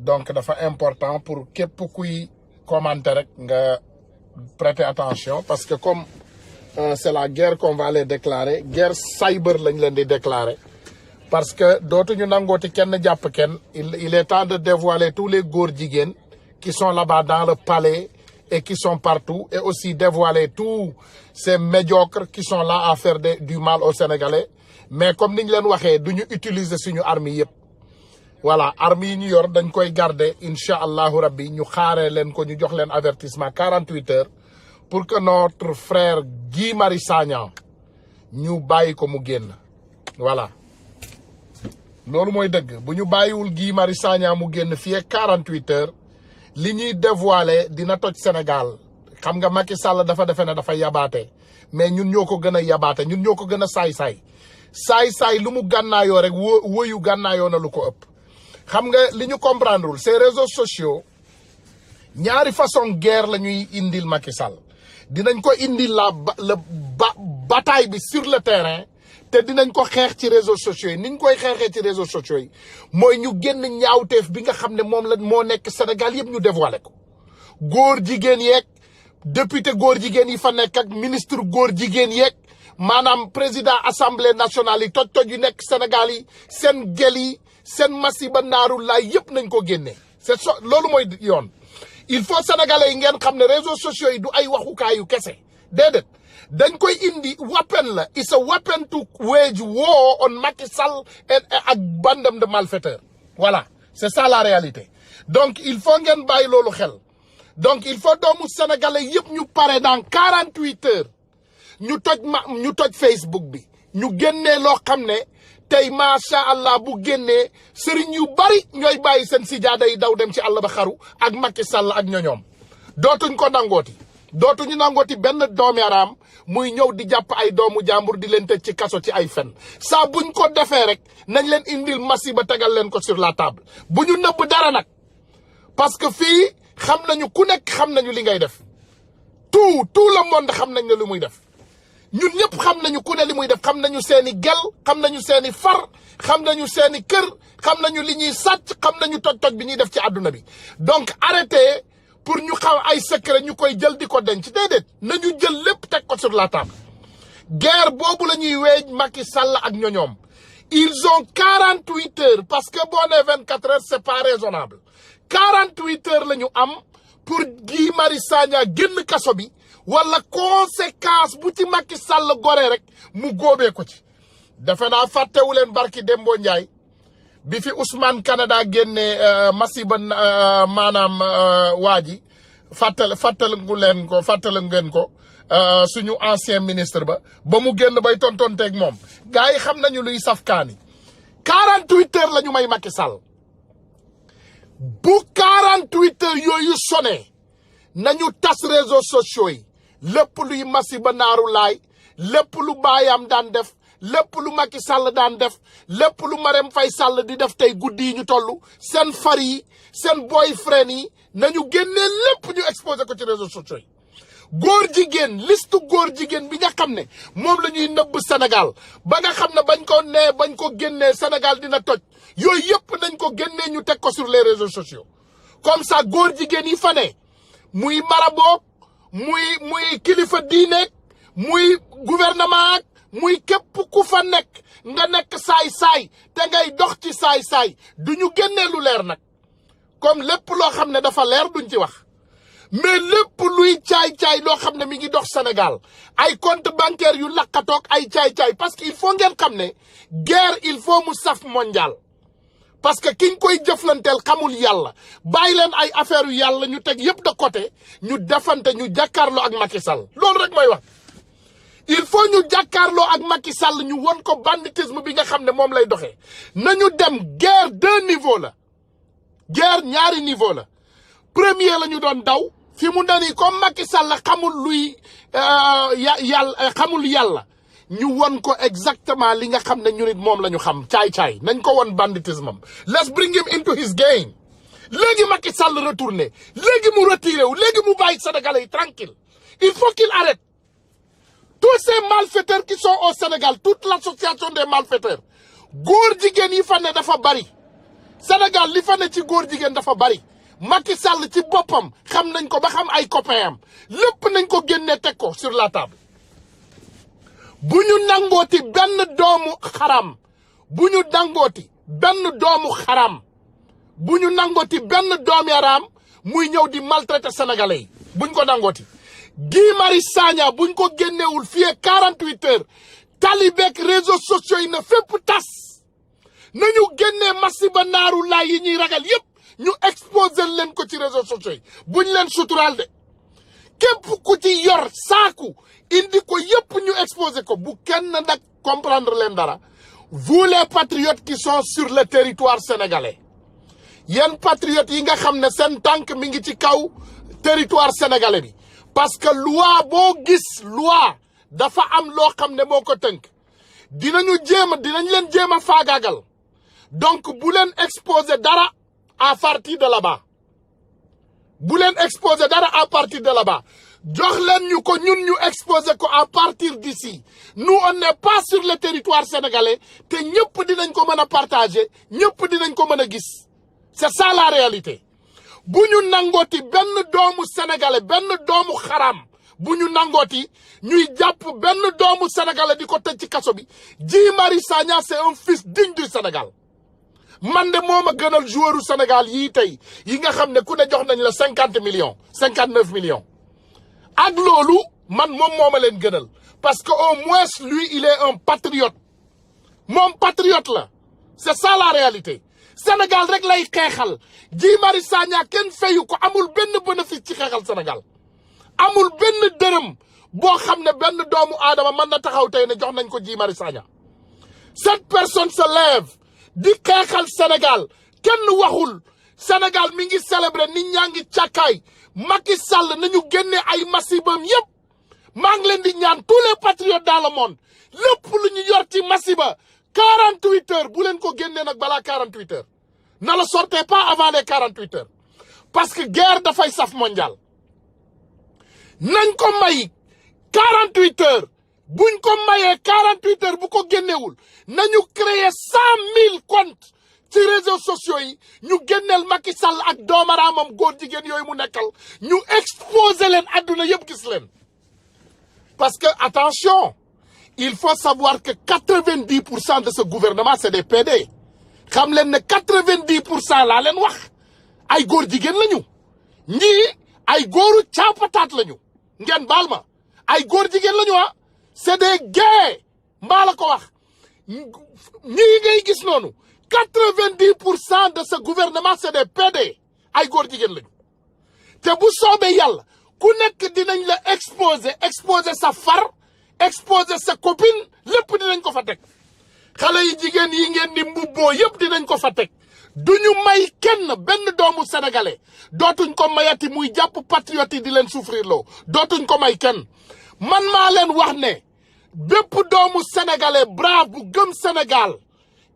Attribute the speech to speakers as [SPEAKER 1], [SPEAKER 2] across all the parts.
[SPEAKER 1] donc dafa important pour képp kuy commenter rek nga prêter attention parce que comme c'est la guerre qu'on va les déclarer guerre cyber lañ leen di déclarer parce que dootuñu nangooti kenn jàpp kenn il est temps de dévoiler tous les góor jigéen qui sont là-bas dans le palais et qui sont partout et aussi dévoiler tous ces médiocres qui sont là à faire du mal aux Sénégalais mais comme niñ leen waxee duñu utiliser suñu armes yëpp voilà armes yi ñu yor dañ koy garder incha allahu rabbi ñu xaaree leen ko ñu jox leen avertissement 48 heures pour que notre frère Guy Marius Sagna ñu bàyyi ko mu génn voilà loolu mooy dëgg bu ñu bàyyiwul Guy Marius Sagna mu génn fii ak 48 heures li ñuy dévoiler dina toj Sénégal xam nga Macky Sall dafa defe ne dafa yabaate mais ñun ñoo ko gën a yabaate ñun ñoo ko gën a saay-saay lu mu gànnaayoo rek woyu gànnaayoo na lu ko ëpp xam nga li ñu comprendrewul ces réseaux sociaux ñaari façon guerre la ñuy indil Macky Sall dinañ ko indil bataille bi sur le terrain te dinañ ko xeex ci réseaux sociaux yi niñ koy xeexee ci réseaux sociaux yi mooy ñu génn ñaawteef bi nga xam ne moom la moo nekk Sénégal yëpp ñu dévoilé ko góor jigéen yeeg député góor jigéen yi fa nekk ak ministre góor jigéen yeeg maanaam président assemblée nationale yi toj yu nekk Sénégal yi seen gel yi seen masiba naaru laay yëpp nañ ko génnee loolu mooy yoon il faut sénégalais yi ngeen xam ne réseaux sociaux yi du ay waxukaayu kese déedéet dañ koy indi weapon la it's a weapon to wage war on Macky Sall ak bandam de malfaiteurs voilà c'est ça la réalité donc il faut ngeen bàyyi loolu xel donc il faut doomu sénégalais yëpp ñu pare dans 48 heures ñu toj Facebook bi ñu génnee loo xam ne tey macha allah bu génnee sëriñ yu bari ñooy bàyyi seen sijaada yi daw dem ci àll ba xaru ak Macky Sall ak ñoñoom dootuñ ko nangooti dootuñu nangooti benn doomi araam muy ñëw di jàpp ay doomu jàmbur di leen tëj ci kaso ci ay fen saa buñ ko defee rek nañ leen indil masiba tegal leen ko sur la table bu ñu nëbb dara nag parce que fii xam nañu ku nekk xam nañu li ngay def tout le monde xam nañ ne li muy def ñun ñëpp xam nañu ku ne li muy def xam nañu seeni gel xam nañu seeni far xam nañu seeni kër xam nañu li ñuy sàcc xam nañu toj bi ñuy def ci àdduna bi donc arrêtez pour ñu xam ay secret ñu koy jël di ko denc déedéet nañu jël lépp teg ko sur la table guerre boobu la ñuy weej Macky Sall ak ñoñoom ils ont 48 heures parce que boo nee 24 heures c'est pas raisonnable 48 heures la ñu am pour Guy Marius Sagna génn kaso bi wala conséquence bu ci Macky Sall gore rek mu góobee ko ci defe naa fàttewu leen barki Dembo Ndiaye bi fi Ousmane Canada génne masiba maanaam waa ji fàttali ngeen ko suñu ancien ministre ba mu génn bay tontonteeg moom gars yi xam nañu luy safkaani 48 heures la ñu may Macky Sall bu 48 heures yooyu sonné nañu tas réseaux sociaux yi lépp luy masiba naaru laay lépp lu baayam daan def lépp lu Macky Sall daan def lépp lu Marème Faye Sall di def tey guddi yi ñu toll seen far yi seen boyfriend yi nañu génnee lépp ñu exposé ko ci réseaux sociaux yi góor jigéen liste góor jigéen bi nga xam ne moom la ñuy nëbb Sénégal ba nga xam ne bañ ko génnee Sénégal dina toj yooyu yëpp nañ ko génnee ñu teg ko sur les réseaux sociaux comme ça góor jigéen yi fa ne muy marabook muy kilifa diineek muy gouvernement ak muy képp ku fa nekk nga nekk saay-saay te ngay dox ci saay-saay du ñu génnee lu leer nag comme lépp loo xam ne dafa leer duñ ci wax mais lépp luy caay-caay loo xam ne mi ngi dox Sénégal ay compte bancaire yu lakkatoog ay caay-caay parce que il faut ngeen xam ne guerre il faut mu saf mondial parce que kiñ koy jëflanteel xamul yàlla bàyyi leen ay affaire yu yàlla ñu teg yëpp de côté ñu defante ñu jàkkaarloo ak Macky Sall loolu rek mooy wax il faut ñu jàkkaarloo ak Macky Sall ñu won ko banditisme bi nga xam ne moom lay doxee nañu dem guerre 2 niveaux la guerre ñaari niveau la premier la ñu doon daw fi mu ne nii comme Macky Sall xamul luy xamul yàlla ñu won ko exactement li nga xam ne ñu nit moom la ñu xam caay-caay nañ ko won banditisme am let's bring him into his game léegi Macky Sall retourné léegi mu retiré wu léegi mu bàyyi Sénégalais yi tranquille il faut qu'il arrête tous ces malfaiteurs qui sont au Sénégal toute l'association des malfaiteurs góor jigéen yi fa ne dafa bari Sénégal li fa ne ci góor jigéen dafa bari Macky Sall ci boppam xam nañ ko ba xam ay copains am lépp nañ ko génne teg ko sur la table bu ñu nangooti benn doomu xaram bu ñu nangooti benn doomu xaram bu ñu nangooti benn doomu yaram muy ñëw di maltraiter sénégalais yi buñ ko nangooti Guy Marius Sagna buñ ko génnewul fii 48 heures talibeek réseaux sociaux yi na fépp tas nañu génnee masiba naaru laay yi ñuy ragal yépp ñu exposer leen ko ci réseaux sociaux yi buñ leen suturaal de képp ku ci yor saaku indi ko yépp ñu exposer ko bu kenn nag comprendre leen dara vous les patriotes qui sont sur le territoire sénégalais yéen patriotes yi nga xam ne seen tànk mi ngi ci kaw territoire sénégalais bi parce que loi boo gis loi dafa am loo xam ne moo ko tënk dinañ leen jéem a faagaagal donc bu leen exposer dara à partir de là-bas bu leen exposer dara à partir de là-bas jox leen ñu ko ñun ñu exposer ko à partir d'ici nous on n'est pas sur le territoire sénégalais te ñëpp dinañ ko mën a partager ñëpp dinañ ko mën a gis c'est ça la réalité bu ñu nangooti benn doomu sénégalais benn doomu xaram bu ñu nangooti ñuy jàpp benn doomu sénégalais di ko tëj ci kaso bi Guy Marius Sagna c'est un fils digne du Sénégal man de moo ma gënal joueur u Sénégal yii tey yi nga xam ne ku ne jox nañ la 50 millions 59 millions ak loolu man moom moo ma leen gënal parce que au moins lui il est un patriote moom patriote la c'est ça la réalité Sénégal rek lay xeexal Guy Marius Sagna kenn fayu ko amul benn bénéfice ci xeexal Sénégal amul benn dërëm boo xam ne benn doomu aadama mën na taxaw tey ne jox nañ ko Guy Marius Sagna cette personne se lève di xeexal Sénégal kenn waxul Sénégal mi ngi célébrer nit ñaa ngi càkkaay Macky Sall nañu génne ay masibam yépp maa ngi leen di ñaan tous les patriotes dans le monde lépp lu ñu yor ci masiba 48 heures bu leen ko génnee nag balaa 48 heures ne le sortez pas avant les 48 heures parce que guerre dafay saf mondial nañ ko may 48 heures buñ ko mayee 48 heures bu ko génnewul nañu créer 100 000 comptes ci réseaux sociaux yi ñu génneel Macky Sall ak doomaraamam góor jigéen yooyu mu nekkal ñu exposer leen adduna yëpp gis leen parce que attention il faut savoir que 90% de ce gouvernement c'est des PD xam leen ne 90% laa leen wax ay góor jigéen lañu ñii ay góoru caapataat lañu ngeen baal ma ay góor jigéen lañu ah c'est des gays mbaa la ko wax ñii ngay gis noonu 90% de ce gouvernement c'est des PD ay góor jigéen lañu te bu soobee yàlla ku nekk dinañ la exposer sa far exposer sa copine lépp dinañ ko fa teg xale yi jigéen yi ngeen di mbubboo yépp dinañ ko fa teg duñu may kenn benn doomu sénégalais dootuñ ko mayati muy jàpp patriote yi di leen souffrir loo dootuñ ko may kenn man maa leen wax ne bépp doomu sénégalais brave bu gëm Sénégal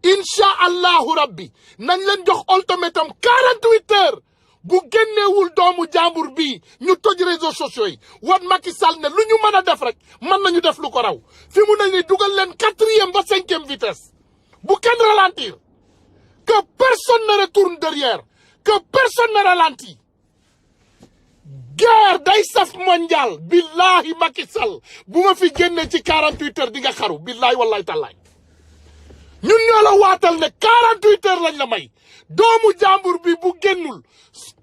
[SPEAKER 1] incha allahu rabbi nañ leen jox ultimatum 48 heures bu génneewul doomu jàmbur bii ñu toj réseaux sociaux yi wan Macky Sall ne lu ñu mën a def rek mën nañu def lu ko raw fi mu ne ni dugal leen 4e ba 5e vitesse bu kenn ralentir que personne ne retourne derrière que personne ne ralentit guerre day saf mondial billahi Macky Sall bu ma fi génne ci 48 heures di nga xaru billahi wallahi tallaay ñun ñoo la waatal ne 48 heures lañ la may doomu jàmbur bi bu génnul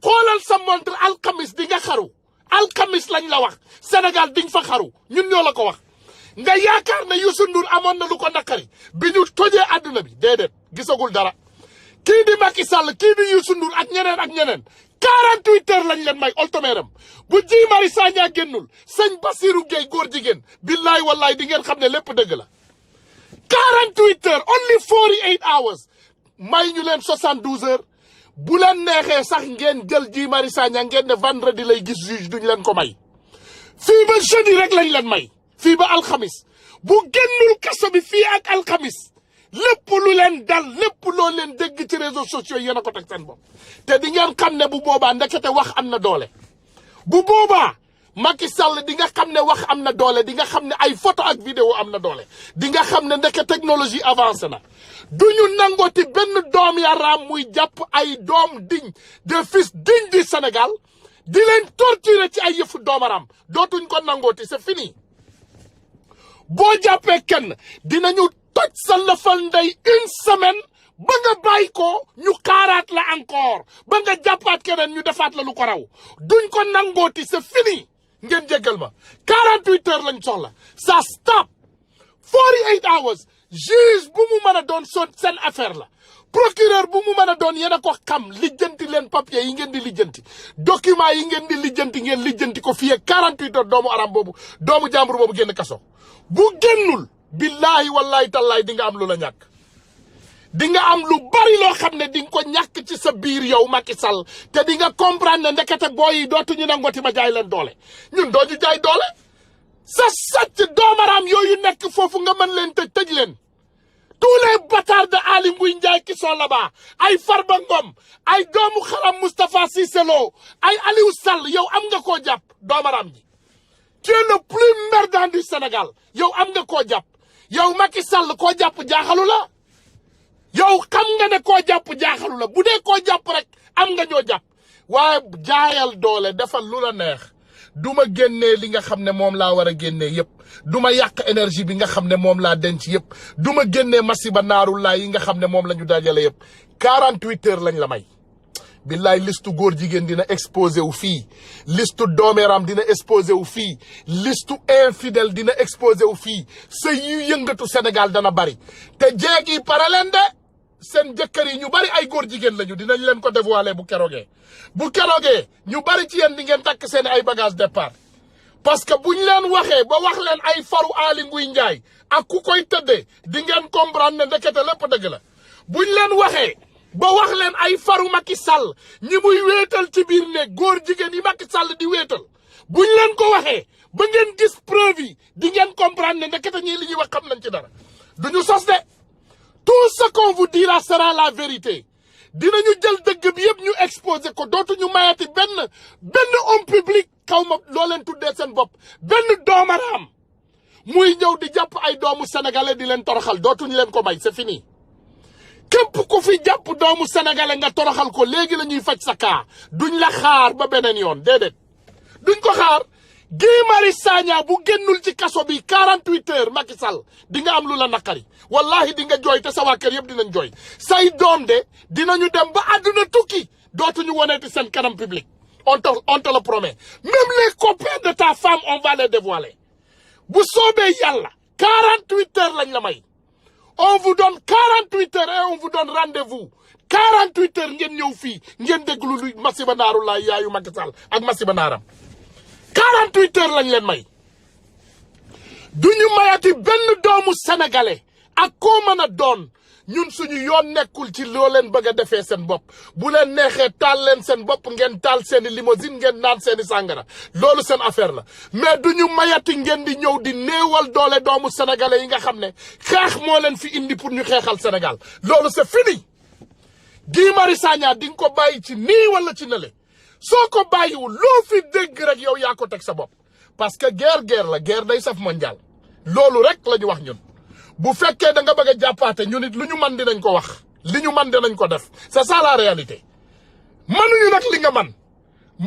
[SPEAKER 1] xoolal sa montre alxamis di nga xaru alxamis lañ la wax Sénégal di nga fa xaru ñun ñoo la ko wax nga yaakaar ne Youssou Ndour amoon na lu ko naqari bi ñu tojee àdduna bi déedéet gisagul dara kii di Macky Sall kii di Youssou Ndour ak ñeneen 48 heures lañ leen may ultimatum bu Guy Marius Sagna génnul sëñ Bassirou Gueye góor jigéen billaay wallaay di ngeen xam ne lépp dëgg la 48 heures only 48 hours may ñu leen 72 heures bu leen neexee sax ngeen jël Guy Marius Sagna ngeen ne vendredi lay gis juge duñ leen ko may fii ba jeudi rek lañ leen may fii ba alxamis bu génnul kaso bi fii ak alxamis lépp lu leen dal lépp loo leen dégg ci réseaux sociaux yéen a ko teg seen bopp te di ngeen xam ne bu boobaa ndekete wax am na doole bu boobaa Macky Sall di nga xam ne wax am na doole di nga xam ne ay photo ak vidéo am na doole di nga xam ne ndeke technologie avancé na du ñu nangooti benn doom yaram muy jàpp ay doom digne des fils dignes du Sénégal di leen torturer ci ay yëfu doomaram dootuñ ko nangooti c'est fini boo jàppee kenn dinañu toj sa lëfal ndey une semaine ba nga bàyyi ko ñu xaaraat la encore ba nga jàppaat keneen ñu defaat la lu ko raw duñ ko nangooti c'est fini ngeen jéggal ma 48 heures lañ soxla ça stop 48 hours juge bu mu mën a doon seen affaire la procureur bu mu mën a doon yéen a ko xam lijjanti leen papier yi ngeen di lijjanti document yi ngeen di lijjanti ngeen lijjanti ko fii ak 48 heures doomu aram boobu doomu jàmbur boobu génn kaso bu génnul billahi wallahi tallahi di nga am lu la ñàkk di nga am lu bari loo xam ne di nga ko ñàkk ci sa biir yow Macky Sall te di nga comprendre ne ndekete booy yi dootuñu nangoti ma jaay leen doole ñun doo ñu jaay doole sa sàcc doomaraam yooyu nekk foofu nga mën leen tëj leen tous les bâtards de Aly Ngouille Ndiaye qui sont là-bas ay Farba Ngom ay doomu xaram Moustapha Cissé Lo ay Aliou Sall yow am nga koo jàpp doomaraam ji tu es le plus merdant du Sénégal yow am nga koo jàpp yow Macky Sall koo jàpp jaaxalu la yow xam nga ne koo jàpp jaaxalu la bu dee koo jàpp rek am nga ñoo jàpp waaye jaayal doole defal lu la neex du ma génnee li nga xam ne moom laa war a génnee yëpp du ma yàq énergie bi nga xam ne moom laa denc yëpp du ma génnee masiba naarullaay yi nga xam ne moom la ñu dajale yëpp 48 heures lañ la may billaay listu góor jigéen dina exposé wu fii listu doomeram dina exposé wu fii listu infidèle dina exposé wu fii sëy yu yëngatu Sénégal dana bari te jeeg yi pare leen de seen jëkkër yi ñu bari ay góor jigéen lañu dinañ leen ko dévoiler bu keroogee ñu bari ci yéen di ngeen takk seen ay bagage départ parce que buñ leen waxee ba wax leen ay faru Aly Ngouille Ndiaye ak ku koy tëddee di ngeen comprendre ne ndekete lépp dëgg la buñ leen waxee ba wax leen ay faru Macky Sall ñi muy wéetal ci biir ne góor jigéen yi Macky Sall di wéetal buñ leen ko waxee ba ngeen gis preuve yi di ngeen comprendre ne ndekete ñii li ñuy wax xam nañ ci dara duñu sos de tout ce qu'on vous dira sera la vérité dinañu jël dëgg bi yëpp ñu exposé ko dootuñu mayati benn homme public xaw ma loo leen tuddee seen bopp benn doomaraam muy ñëw di jàpp ay doomu sénégalais di leen toroxal dootuñu leen ko may c'est fini képp ku fi jàpp doomu sénégalais nga toroxal ko léegi la ñuy faj sa kaa duñ la xaar ba beneen yoon déedéet duñ ko xaar Guy Marius Sagna bu génnul ci kaso bi 48 heures Macky Sall di nga am lu la naqari wallahi di nga jooy te sa waa kër yëpp dinañ jooy say doom de dinañu dem ba àdduna tukki dootuñu woneeti seen kanam public on te le promet même les copains de ta femme on va les dévoiler bu soobee yàlla 48 heures lañ la may on vous donne 48 heures et on vous donne rendez-vous 48 heures ngeen ñëw fii ngeen déglu lu masiba naaru laay yaayu Macky Sall ak masiba naaram 48 heures lañ leen may duñu mayati benn doomu sénégalais ak koo mën a doon ñun suñu yoon nekkul ci loo leen bëgg a defee seen bopp bu leen neexee taal leen seen bopp ngeen taal seeni limousine ngeen naan seeni sàngara loolu seen affaire la mais duñu mayati ngeen di ñëw di néewal doole doomu sénégalais yi nga xam ne xeex moo leen fi indi pour ñu xeexal Sénégal loolu c'est fini Guy Marius Sagna di nga ko bàyyi ci nii wala ci nale soo ko bàyyiwul loo fi dégg rek yow yaa ko teg sa bopp parce que guerre la guerre day saf mondial loolu rek la ñu wax ñun bu fekkee da nga bëgg a jàppaate ñun it lu ñu man dinañ ko wax li ñu man dinañ ko def c'est ça la réalité mënuñu nag li nga man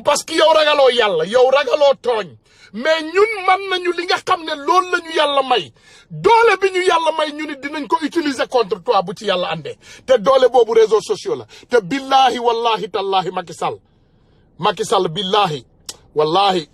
[SPEAKER 1] parce que yow ragaloo yàlla yow ragaloo tooñ mais ñun man nañu li nga xam ne loolu la ñu yàlla may doole bi ñu yàlla may ñu nit dinañ ko utiliser contre toi bu ci yàlla andee te doole boobu réseaux sociaux la te billahi wallahi tallahi Macky Sall billahi wallahi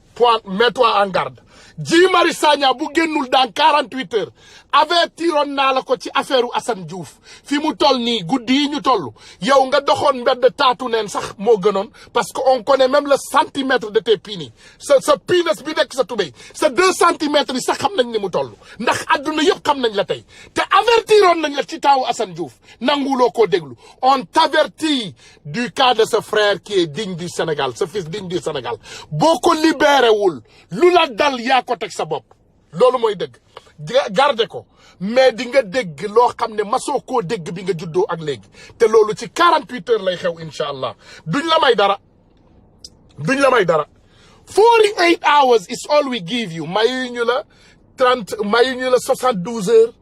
[SPEAKER 1] mets-toi en garde Guy Marius Sagna bu génnul dans 48 heures avertiroon naa la ko ci affaire u Assane Diouf fi mu toll nii guddi yi ñu toll yow nga doxoon mbedd taatu neen sax moo gënoon parce que on connaît même le centimètre de tes pini sa piines bi nekk sa tubéy sa 2 centimètres yi sax xam nañ ni mu toll ndax adduna yëpp xam nañ la tey te avertiroon nañ la ci taawu Assane Diouf nanguloo koo déglu on t'avertit du cas de ce frère qui est digne du Sénégal ce fils digne du Sénégal boo ko libéré wul lu la dal yaa ko teg sa bopp loolu mooy dëgg garde ko mais di nga dégg loo xam ne masoo koo dégg bi nga juddoo ak léegi te loolu ci 48 heures lay xew incha allah duñ la may dara 48 hours is all we give you. Mayuñu la 30, mayuñu la 72 heures,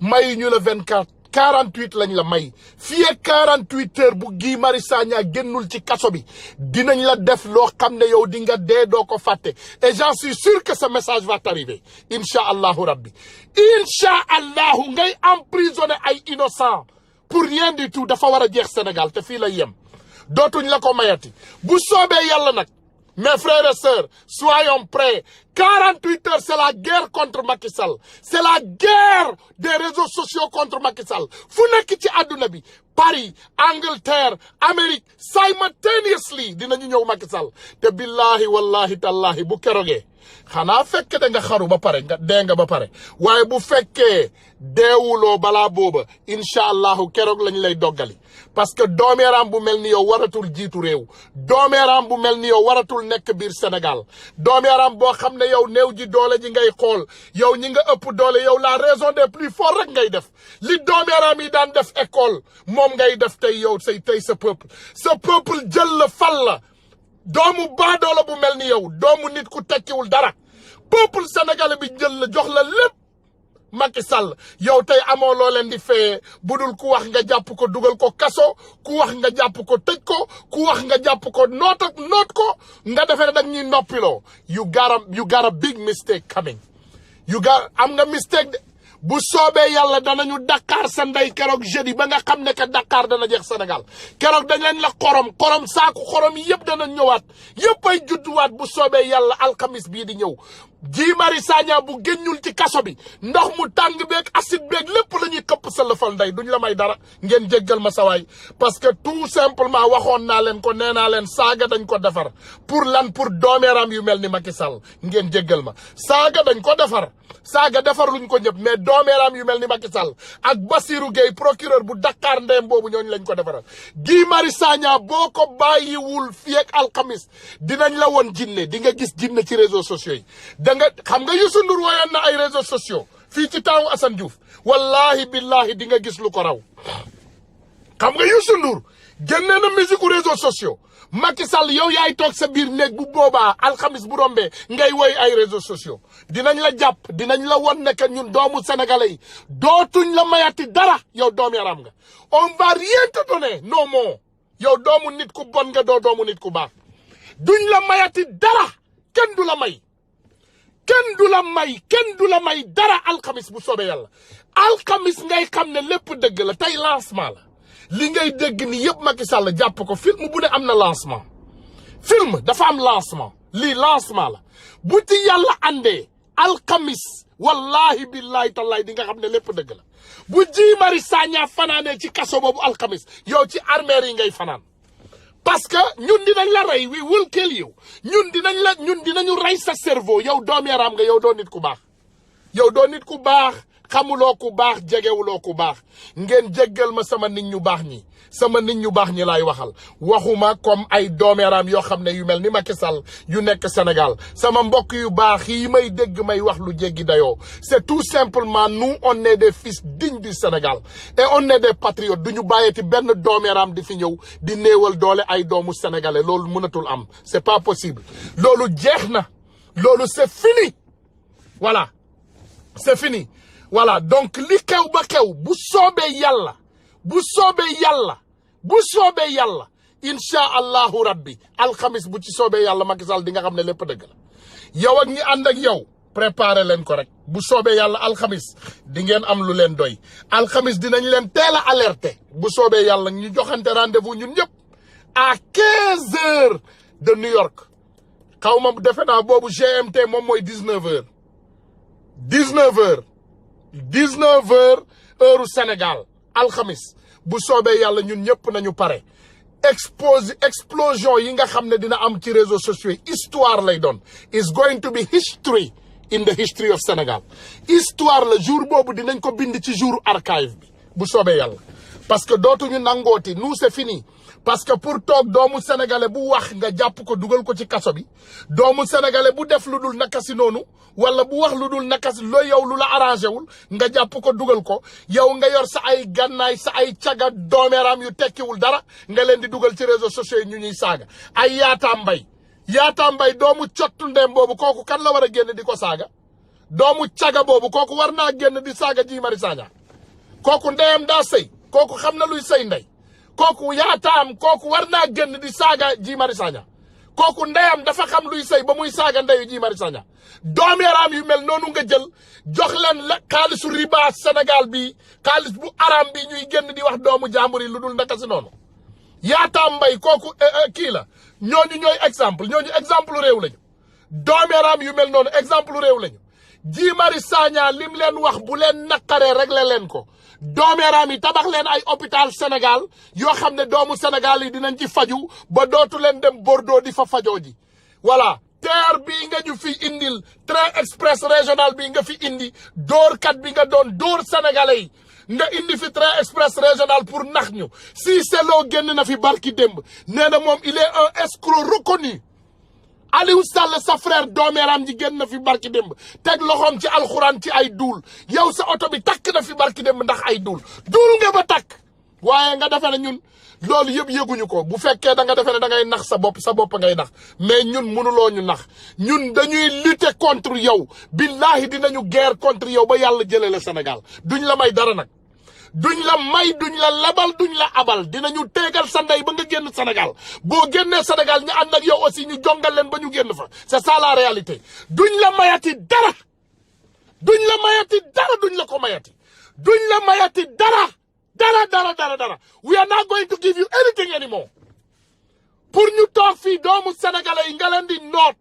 [SPEAKER 1] mayuñu la 24, 48 lañ la may. Fii ak 48 heures bu Guy Marius Sagna génnul ci kaso bi dinañ la def loo xam ne yow di nga dee doo ko fàtte. Et j'en suis sûr que ce message va t'arriver. Incha allahu rabbi. Incha allahu ngay emprisonné ay innocent pour rien du tout dafa war a jeex Sénégal te fii la yem. Dootuñ la ko mayati. Bu soobee yàlla nag. Mes frères et sœurs, soyons prêts. 48 heures, c'est la guerre contre Macky Sall. C'est la guerre des réseaux sociaux contre Macky Sall. Fu nekk ci àdduna bi Paris, Angleterre, Amérique, simultaneously dinañu ñëw Macky Sall. Te billahi wallahi tallahi bu kerogee xanaa fekke da nga xaru ba pare nga dee nga ba pare waaye bu fekkee deewuloo balaa booba incha allahu keroog lañ lay doggali. parce que doomeeraam bu mel ni yow waratul jiitu réew doomeeraam bu mel ni yow waratul nekk biir Sénégal doomeeraam boo xam ne yow néew ji doole ji ngay xool yow ñi nga ëpp doole yow la raison des plus forts rek ngay def li doomeeraam yi daan def école moom ngay def tey yow tey sa peuple jël la fal la doomu baadoola bu mel ni yow doomu nit ku tekkiwul dara peuple sénégalais bi jël la jox la lépp Macky Sall yow tey amoo loo leen di fayee budul ku wax nga jàpp ko dugal ko kaso ku wax nga jàpp ko tëj ko ku wax nga jàpp ko noot ko nga defee ne dag ñuy noppiloo you got a big mistake coming am nga mistake de bu soobee yàlla danañu Dakar sa ndey keroog jeudi ba nga xam ne que Dakar dana jeex Sénégal keroog dañ leen la xorom saaku xorom yëpp dana ñëwaat yëpp ay judduwaat bu soobee yàlla alxamis bii di ñëw Guy Marius Sagna bu génnul ci kaso bi ndox mu tàng beeg acide beeg lépp la ñuy këpp sa lëfal ndey duñ la may dara ngeen jéggal ma sawaay parce que tout simplement waxoon naa leen ko nee naa leen saaga dañ ko defar pour lan pour doomeeram yu mel ni Macky Sall ngeen jéggal ma saaga dañ ko defar saaga defar luñ ko ñëpp mais doomeeram yu mel ni Macky Sall ak Bassirou Gueye procureur bu Dakar ndeyam boobu ñooñu lañ ko defaral Guy Marius Sagna boo ko bàyyiwul fii ak alxamis dinañ la woon jinne di nga gis jinne ci réseaux sociaux yi da nga xam nga Youssou Ndour woyoon na ay réseaux sociaux fii ci taawu Assane Diouf wallahi billahi di nga gis lu ko raw xam nga Youssou Ndour génne na musique réseaux sociaux Macky Sall yow yaay toog sa biir néeg bu boobaa alxamis bu rombee ngay woy ay réseaux sociaux dinañ la jàpp dinañ la won ne que ñun doomu sénégalais yi dootuñ la mayati dara yow doom yaram nga on va rien te donner non moo yow doomu nit ku bon nga doomu nit ku baax duñ la mayati dara kenn du la may kenn du la may dara alxamis bu soobee yàlla alxamis ngay xam ne lépp dëgg la tey lancement la li ngay dégg ni yëpp Macky Sall jàpp ko film bu ne am na lancement film dafa am lancement lii lancement la bu ci yàlla àndee alxamis wallahi billahi tallahi di nga xam ne lépp dëgg la bu Guy Marius Sagna fanaanee ci kaso boobu alxamis yow ci armeer yi ngay fanaan parce que ñun dinañ la rey we will kill you ñun dinañu rey sa cerveau yow doom yaram nga yow doo nit ku baax xamuloo ku baax jegewuloo ku baax ngeen jéggal ma sama nit ñu baax ñi laay waxal waxuma comme ay doomeeraam yoo xam ne yu mel ni Macky Sall yu nekk Sénégal sama mbokk yu baax yi may dégg may wax lu jéggi dayoo c'est tout simplement nous on est des fils dignes du Sénégal et on est des patriotes du ñu bàyyeti benn doomeeraam di fi ñëw di néewal doole ay doomu sénégalais loolu mënatul am c'est pas possible loolu jeex na loolu c'est fini voilà c'est fini voilà donc li xew ba xew bu soobee yàlla incha allahu rabbi alxamis bu ci soobee yàlla Macky Sall di nga xam ne lépp dëgg la yow ak ñi ànd ak yow préparé leen ko rek bu soobee yàlla alxamis di ngeen am lu leen doy alxamis dinañ leen teel a alerter bu soobee yàlla ñu joxante rendez-vous ñun ñëpp à 15 heures de New York xaw ma defe naa boobu GMT moom mooy 19 heures 19 heures heure Sénégal alxamis bu soobee yàlla ñun ñëpp nañu pare explosion yi nga xam ne dina am ci réseaux sociaux yi histoire lay doon is going to be history in the history of Sénégal histoire la jour boobu dinañ ko bind ci jour archive bi bu soobee yàlla parce que dootuñu nangooti nous c'est fini parce que pour toog doomu sénégalais bu wax nga jàpp ko dugal ko ci kaso bi doomu sénégalais bu def lu dul naka si noonu wala bu wax lu dul naka si looy yow lu la arrangé wul nga jàpp ko dugal ko yow nga yor sa ay gànnaay sa ay caga doomeeraam yu tekkiwul dara nga leen di dugal ci réseaux sociaux yi ñu ñuy saaga ay Yaata Mbaye Yaata Mbaye doomu cottu ndem boobu kooku kan la war a génn di ko saaga doomu caga boobu kooku war naa génn di saaga Guy Marius Sagna kooku ndeyam daa sëy kooku xam na luy sëy ndey kooku yaataam kooku war naa génn di saaga Guy Marius Sagna kooku ndeyam dafa xam luy sëy ba muy saaga ndeyu Guy Marius Sagna doomi araam yu mel noonu nga jël jox leen la xaalisu riba Sénégal bi xaalis bu araam bi ñuy génn di wax doomu jàmbur yi lu dul ndaka si noonu Yaata Mbaye kooku kii la ñooñu ñooy exemple ñooñu exemple réew lañu doomi araam yu mel noonu exemple réew lañu Guy Marius Sagna lim leen wax bu leen naqaree réglé leen ko doomi araam yi tabax leen ay hôpital Sénégal yoo xam ne doomu Sénégal yi dinañ ci faju ba dootu leen dem Bordeaux di fa fajoo ji voilà TER bii nga ñu fi indil train express régional bii nga fi indi dóorkat bi nga doon dóor sénégalais yi nga indi fi train express régional pour nax ñu Cissé Lo génn na fi barki démb nee na moom il est un escroc reconnu Aliou Sall sa frère doomeeraam ji génn na fi barki démb teg loxoom ci alxuraan ci ay duul yow sa oto bi takk na fi barki démb ndax ay duul nga ba takk waaye nga defe ne ñun loolu yëpp yëguñu ko bu fekkee da nga defe ne da ngay nax sa bopp ngay nax mais ñun mënuloo ñu nax ñun dañuy lutter contre yow billahi dinañu guerre contre yow ba yàlla jëlee la Sénégal duñ la may dara nag duñ la may duñ la labal duñ la abal dinañu tegal sa ndey ba nga génn Sénégal boo génnee Sénégal ñu ànd ak yow aussi ñu jongal leen ba ñu génn fa c'est ça la réalité duñ la mayati dara duñ la mayati dara duñ la ko mayati duñ la mayati dara we are not going to give you anything anymore pour ñu toog fii doomu sénégalais yi nga leen di noot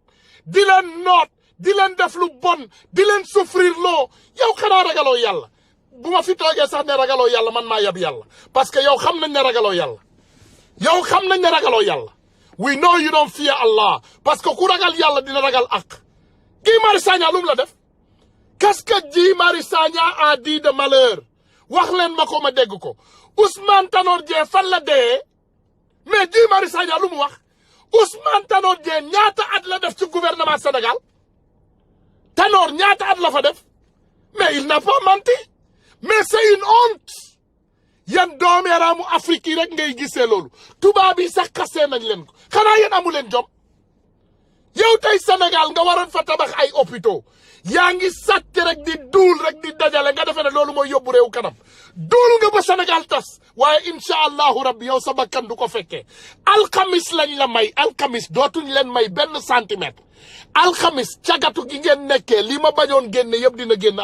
[SPEAKER 1] di leen def lu bon di leen souffrir loo yow xanaa ragaloo yàlla bu ma fi toogee sax ne ragaloo yàlla man maa yab yàlla parce que yow xam nañ ne ragaloo yàlla we know you don't fear Allah parce que ku ragal yàlla dina ragal ak Guy Marius Sagna lu mu la def qu'est-ce que Guy Marius Sagna a dit de malheur wax leen ma ko ma dégg ko Ousmane Tanor Dieng fan la dee mais Guy Marius Sagna lu mu wax Ousmane Tanor Dieng ñaata at la def ci gouvernement Sénégal Tanor ñaata at la fa def mais il n'a pas menti mais c'est une honte yan doomeeraamu Afrique yi rek ngay gisee loolu tubaab yi sax xasee nañ leen ko xanaa yéen amu leen jom yow tey Sénégal nga waroon fa tabax ay hôpitaux yaa ngi sàcc rek di duul rek di dajale nga defe ne loolu mooy yóbbu réew kanam duul nga ba Sénégal tas waaye incha allahu rabbi yow sa bakkan du ko fekkee alxamis lañ la may alxamis dootuñ leen may benn centimètre alxamis cagatu gi ngeen nekkee li ma bañoon génne yëpp dina génn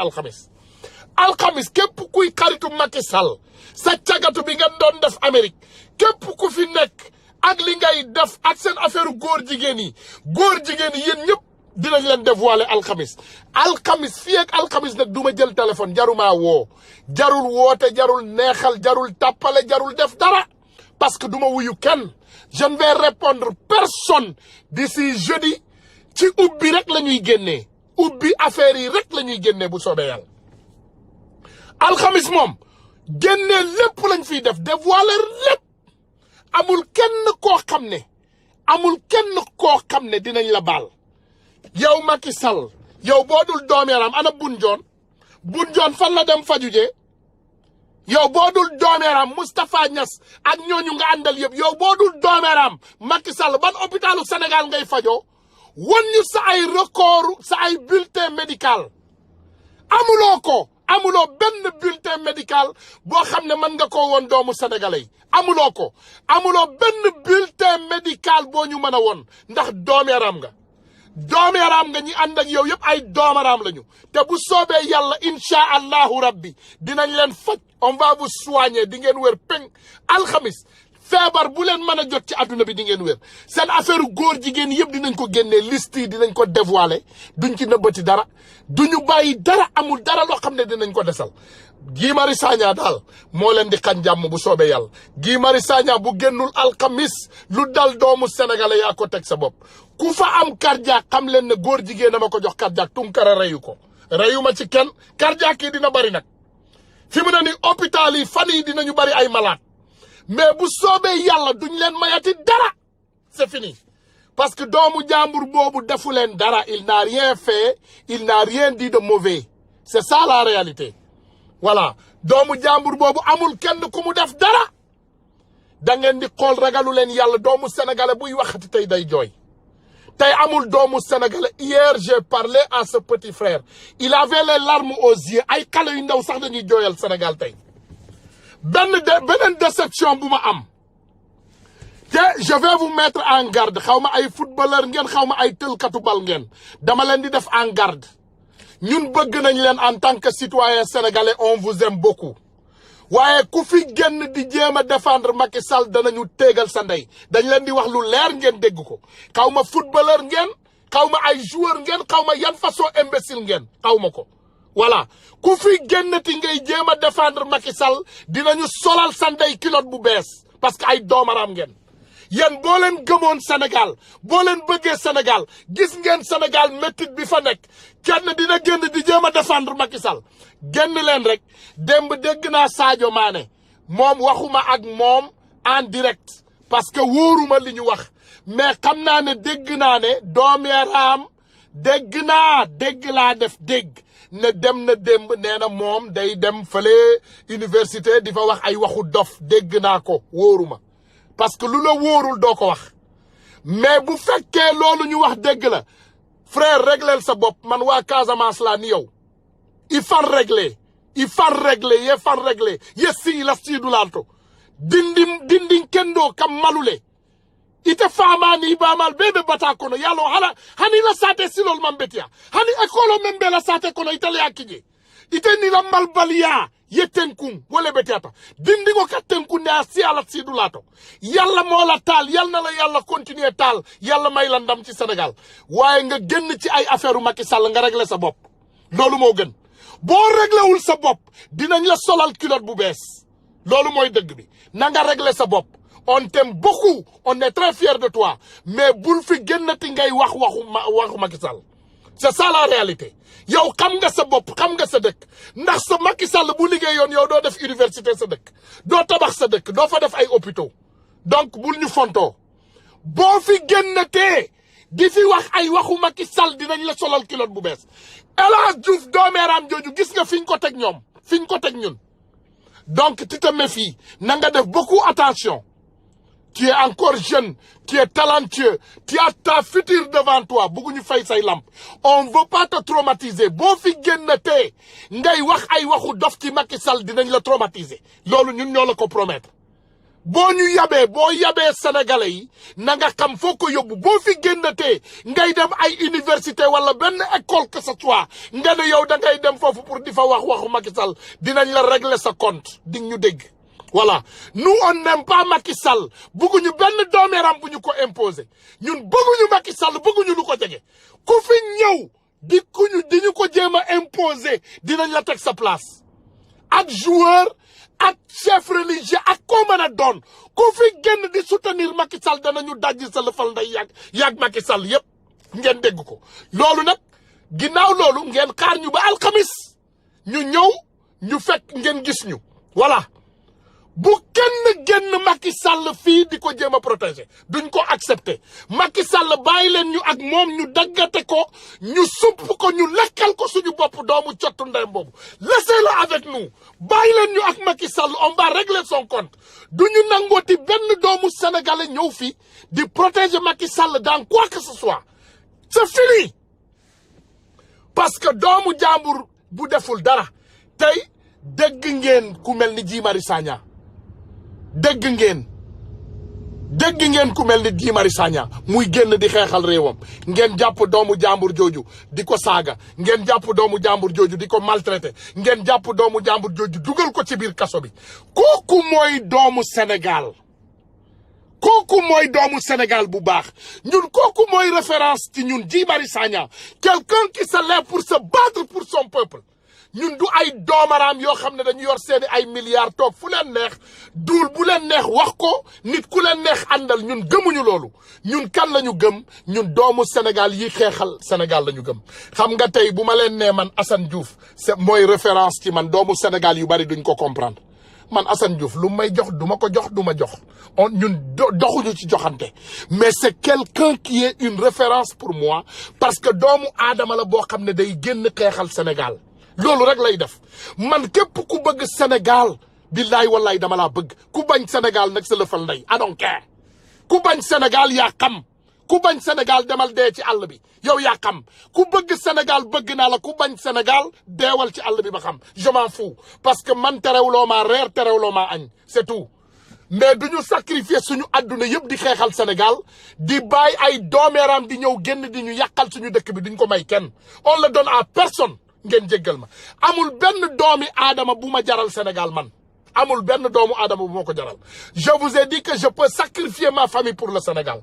[SPEAKER 1] alxamis képp kuy xaritu Macky Sall sa cagatu bi ngeen doon def Amérique képp ku fi nekk ak li ngay def ak seen affaire góor jigéen yi yéen ñëpp dinañ leen dévoiler alxamis fii ak alxamis nag du ma jël téléphone jarumaa woo jarul woote jarul neexal jarul tàppale jarul def dara parce que du ma wuyu kenn je ne vais répondre personne d'ici jeudi ci ubbi rek la ñuy génnee ubbi affaire yi rek la ñuy génnee bu soobee yàlla alxamis moom génnee lépp lañ fiy def dévoiler lépp amul kenn koo xam ne dinañ la baal yow Macky Sall yow boo dul doomeeram ana Bun Joon fan la dem fajuje yow boo dul doomeeram Moustapha Niass ak ñooñu nga àndal yëpp yow boo dul doomeeram Macky Sall ban hôpitalu Sénégal ngay fajoo won ñu sa ay record sa ay bulletin médical amuloo benn bulletin médical boo xam ne mën nga koo woon doomu sénégalais yi amuloo benn bulletin médical boo ñu mën a woon ndax doomeeram nga ñi ànd ak yow yëpp ay doomaraam lañu te bu soobee yàlla incha allahu rabbi dinañ leen faj on va vous soigner di ngeen wér peng alxamis feebar bu leen mën a jot ci àdduna bi di ngeen wér seen affaire góor jigéen yëpp dinañ ko génnee liste yi dinañ ko dévoiler duñ ci nëbbati dara duñu bàyyi dara amul dara loo xam ne dinañ ko desal Guy Marius Sagna daal moo leen di xañ jàmm bu soobee yàlla Guy Marius Sagna bu génnul alxamis lu dal doomu sénégalais yaa ko teg sa bopp ku fa am cardiaque xam leen ne góor jigéen a ma ko jox cardiaque Tunkara reyu ko reyu ma ci kenn cardiaque yi dina bari nag fi mu ne ni hôpital yi fan yi dinañu bari ay malade mais bu soobee yàlla duñ leen mayati dara c'est fini parce que doomu jàmbur boobu defu leen dara il n'a rien fait il n'a rien dit de mauvais c'est ça la réalité voilà doomu jàmbur boobu amul kenn ku mu def dara da ngeen di xool ragalu leen yàlla doomu sénégalais buy waxati tey day jooy tey amul doomu sénégalais. Hier j'ai parlé à ce petit frère il avait les larmes aux yeux ay xale yu ndaw sax dañuy jooyal Sénégal tey beneen déception bu ma am te je vais vous mettre en garde xaw ma ay footballeur ngeen xaw ma ay tëlkatu bal ngeen dama leen di def en garde ñun bëgg nañ leen en tant que citoyen sénégalais on vous aime beaucoup waaye ku fi génn di jéem a défendre Macky Sall danañu téegal sa ndey dañ leen di wax lu leer ngeen dégg ko xaw ma footballeur ngeen xaw ma ay joueur ngeen xaw ma yan façon imbécile ngeen xaw ma ko voilà ku fi génnati ngay jéem a défendre Macky Sall dinañu solal sa ndey kilote bu bees parce que ay doomaram ngeen yéen boo leen gëmoon Sénégal boo leen bëggee Sénégal gis ngeen Sénégal métit bi fa nekk kenn dina génn di jéem a défendre Macky Sall génn leen rek démb dégg naa Sadio Mané moom waxuma ak moom en direct parce que wóoruma li ñu wax mais xam naa ne dégg naa ne doomeeraam dégg laa def dégg ne dem na démb nee na moom day dem fële université di fa wax ay waxu dof dégg naa ko wóoruma parce que lu la wóorul doo ko wax mais bu fekkee loolu ñu wax dégg la frère régleel sa bopp man waa Casamance laa ni yow il faut régler yessi la siidulaanto dindin kendo kam malule ite famani bamal bebe bata kono yalo hani la sate silol mambetiya hani ekolo membe la sate kono itali akije ite ni la malbaliya yetenkun wole betiata dindingo katenkun ne asi ala sidulato yalla mo la taal yalla na la yalla continuer taal yalla may la ndam ci Sénégal waaye nga génn ci ay affaireu Macky Sall nga régler sa bopp loolu moo gën boo réglewul sa bopp dinañ la solal culotte bu bees loolu mooy dëgg bi na nga régler sa bopp on t'aime beaucoup on est très fiers de toi mais bul fi génnati ngay waxu Macky Sall c'est ça la réalité yow xam nga sa bopp xam nga sa dëkk ndax sa Macky Sall bu liggéeyoon yow doo def université sa dëkk doo tabax sa dëkk doo fa def ay hôpitaux donc bul ñu fontoo boo fi génnatee di fi wax ay waxu Macky Sall dinañ la solal kilote bu bees El Hadj Diouf doomeeraam jooju gis nga fi ñu ko teg ñoom fi ñu ko teg ñun donc tu te méfies na nga def beaucoup attention tu es encore jeune tu es talentueux tu as ta futur devant toi bëgguñu fay say lamp on veut pas te traumatiser boo fi génnatee ngay wax ay waxu dof ci Macky Sall dinañ la traumatiser loolu ñun ñoo la ko promettre boo ñu yabee boo yabee sénégalais yi na nga xam foo ko yóbbu boo fi génnatee ngay dem ay université wala benn école que ce soit nga ne yow da ngay dem foofu pour di fa waxu Macky Sall dinañ la régler sa compte di ñu dégg voilà nous on n'aime pas Macky Sall bëgguñu benn doomeeram bu ñu ko imposer ñun bëgguñu Macky Sall bëgguñu lu ko jege ku fi ñëw di ñu ko jéem a imposer dinañ la teg sa place ak joueur ak chef religieux ak koo mën a doon ku fi génn di soutenir Macky Sall danañu dajji sa lëfal nday yàgg Macky Sall yépp ngeen dégg ko loolu nag ginnaaw loolu ngeen xaar ñu ba alxamis ñu ñëw ñu fekk ngeen gis ñu voilà bu kenn génn Macky Sall fii di ko jéem a protéger duñ ko accepter Macky Sall bàyyi leen ñu ak moom ñu daggate ko ñu supp ko ñu lekkal ko suñu bopp doomu cottu ndeyam boobu laissez-le avec nous bàyyi leen ñu ak Macky Sall on va régler son compte duñu nangooti benn doomu sénégalais ñëw fii di protéger Macky Sall dans quoi que ce soit c'est fini parce que doomu jàmbur bu deful dara tey dégg ngeen ku mel ni Guy Marius Sagna dégg ngeen ku mel ni Guy Marius Sagna muy génn di xeexal réewam ngeen jàpp doomu jàmbur jooju di ko saaga ngeen jàpp doomu jàmbur jooju di ko maltraité ngeen jàpp doomu jàmbur jooju dugal ko ci biir kaso bi kooku mooy doomu Sénégal bu baax ñun kooku mooy référence ci ñun Guy Marius Sagna quelqu'un qui se lève pour se battre pour son peuple ñun du ay doomaraam yoo xam ne dañu yor seeni ay milliards toog fu leen neex duul bu leen neex wax ko nit ku leen neex àndal ñun gëmuñu loolu ñun kan lañu gëm ñun doomu Sénégal yi xeexal Sénégal lañu gëm xam nga tey bu ma leen nee man Assane Diouf c'est mooy référence ci man doomu Sénégal yu bari duñ ko comprendre man Assane Diouf lu may jox du ma ko jox du ma jox ñun doxuñu ci joxante mais c'est quelqu'un qui est une référence pour moi parce que doomu aadama la boo xam ne day génn xeexal Sénégal loolu rek lay def man képp ku bëgg Sénégal billaay wallaay dama laa bëgg ku bañ Sénégal nag sa lëfal ndey I don't care ku bañ Sénégal yaa xam ku bañ Sénégal demal dee ci àll bi yow yaa xam ku bëgg Sénégal bëgg naa la ku bañ Sénégal deewal ci àll bi ba xam je m'en fous parce que man terewuloo maa reer terewuloo maa añ c'est tout mais duñu sacrifier suñu adduna yëpp di xeexal Sénégal di bàyyi ay doomeeraam di ñëw génn di ñu yàqal suñu dëkk bi duñ ko may kenn on le donne à personne ngeen jéggal ma amul benn doomi aadama bu ma jaral Sénégal man amul benn doomu aadama bu ma ko jaral je vous ai dit que je peux sacrifier ma famille pour le Sénégal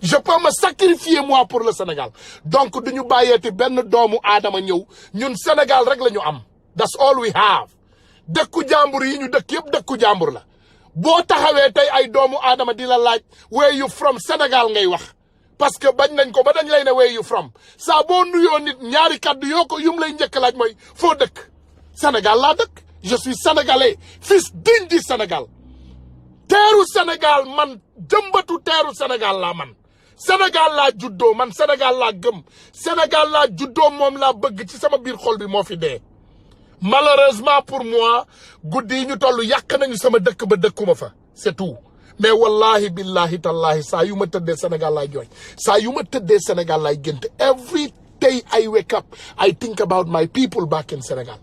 [SPEAKER 1] je peux me sacrifier moi pour le Sénégal donc duñu bàyyeeti benn doomu aadama ñëw ñun Sénégal rek la ñu am that's all we have dëkku jàmbur yi ñu dëkk yëpp dëkku jàmbur la boo taxawee tey ay doomu aadama di la laaj where you from Sénégal ngay wax parce que bañ nañ ko ba dañ lay ne where you from saa boo nuyoo nit ñaari kaddu yoo ko yum lay njëkk laaj mooy foo dëkk Sénégal laa dëkk je suis sénégalais fils digne du Sénégal teeru Sénégal man jëmbatu teeru Sénégal laa man Sénégal laa juddoo man Sénégal laa gëm Sénégal laa juddoo moom laa bëgg ci sama biir xol bi moo fi dee malheureusement pour moi guddi yi ñu toll yàq nañu sama dëkk ba dëkkuma fa c'est tout mais wallahi billahi tallahi saa yu ma tëddee Sénégal laay jooy saa yu ma tëddee Sénégal laay gént every day I wake up I think about my people back in Sénégal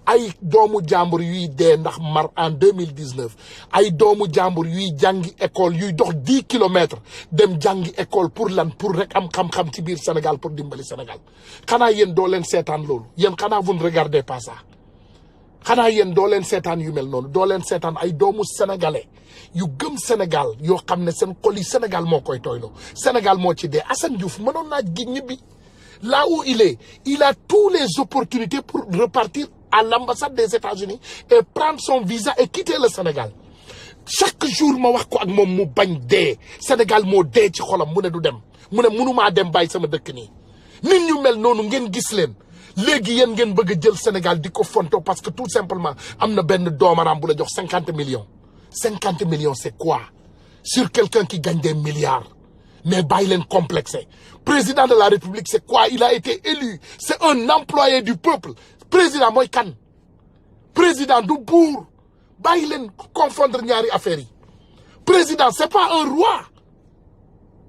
[SPEAKER 1] ay doomu jàmbur yuy dee ndax mar en 2019 ay doomu jàmbur yuy jàngi école yuy dox 10 kilomètres dem jàngi école pour lan pour rek am xam-xam ci biir Sénégal pour dimbali Sénégal xanaa yéen doo leen seetaan loolu yéen xanaa vous ne regardez pas ça xanaa yéen doo leen seetaan yu mel noonu doo leen seetaan ay doomu sénégalais yu gëm Sénégal yoo xam ne seen xol yi Sénégal moo koy tooyloo Sénégal moo ci dee Assane Diouf mënoon naa gi ñibbi là où il a toutes les opportunités pour repartir à l'ambassade des États-Unis et prendre son visa et quitter le Sénégal chaque jour ma wax ko ak moom mu bañ dee Sénégal moo dee ci xolam mu ne du dem mu ne mënumaa dem bàyyi sama dëkk nii nit ñu mel noonu ngeen gis leen léegi yéen ngeen bëgg a jël Sénégal di ko fonto parce que tout simplement am na benn doomaram bu la jox 50 millions 50 millions c'est quoi sur quelqu'un qui gagne des milliards mais bàyyi leen complexé président de la République c'est quoi il a été élu c'est un employé du peuple président mooy kan président du buur bàyyi leen confondre ñaari affaires yi président c'est pas un roi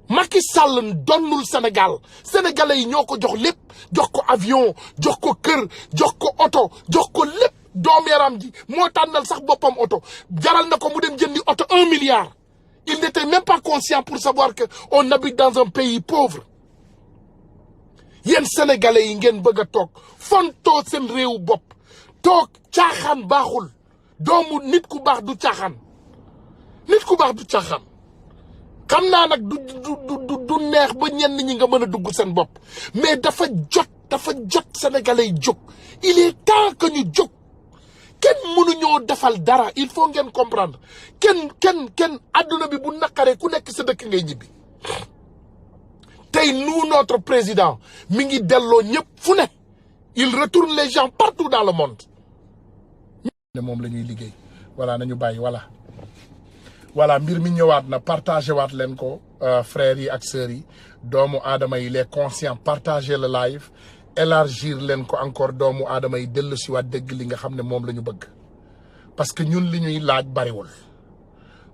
[SPEAKER 1] Macky Sall donnul Sénégal sénégalais yi ñoo ko jox lépp jox ko avion jox ko kër jox ko oto jox ko lépp doom yaram ji moo tànnal sax boppam oto jaral na ko mu dem jëndi oto 1 milliard il n'était même pas conscient pour savoir que on habite dans un pays pauvre yéen sénégalais yi ngeen bëgg a toog fontoo seen réewu bopp toog caaxaan baaxul doomu nit ku baax du caaxaan nit ku baax du caaxaan xam naa nag du neex ba ñenn ñi nga mën a dugg seen bopp mais dafa jot sénégalais yi jóg il est temps que ñu jóg kenn mënuñoo defal dara il faut ngeen comprendre kenn adduna bi bu naqaree ku nekk sa dëkk ngay ñibbi tey nous notre président mi ngi delloo ñëpp fu ne il retourne les gens partout dans le monde ne moom la ñuy liggéey voilà nañu bàyyi voilà mbir mi ñëwaat na partagé waat leen ko frères yi ak sœurs yi doomu aadama yi les conscients partagé le live élargir leen ko encore doomu aadama yi dellu si waat dégg li nga xam ne moom la ñu bëgg parce que ñun li ñuy laaj bariwul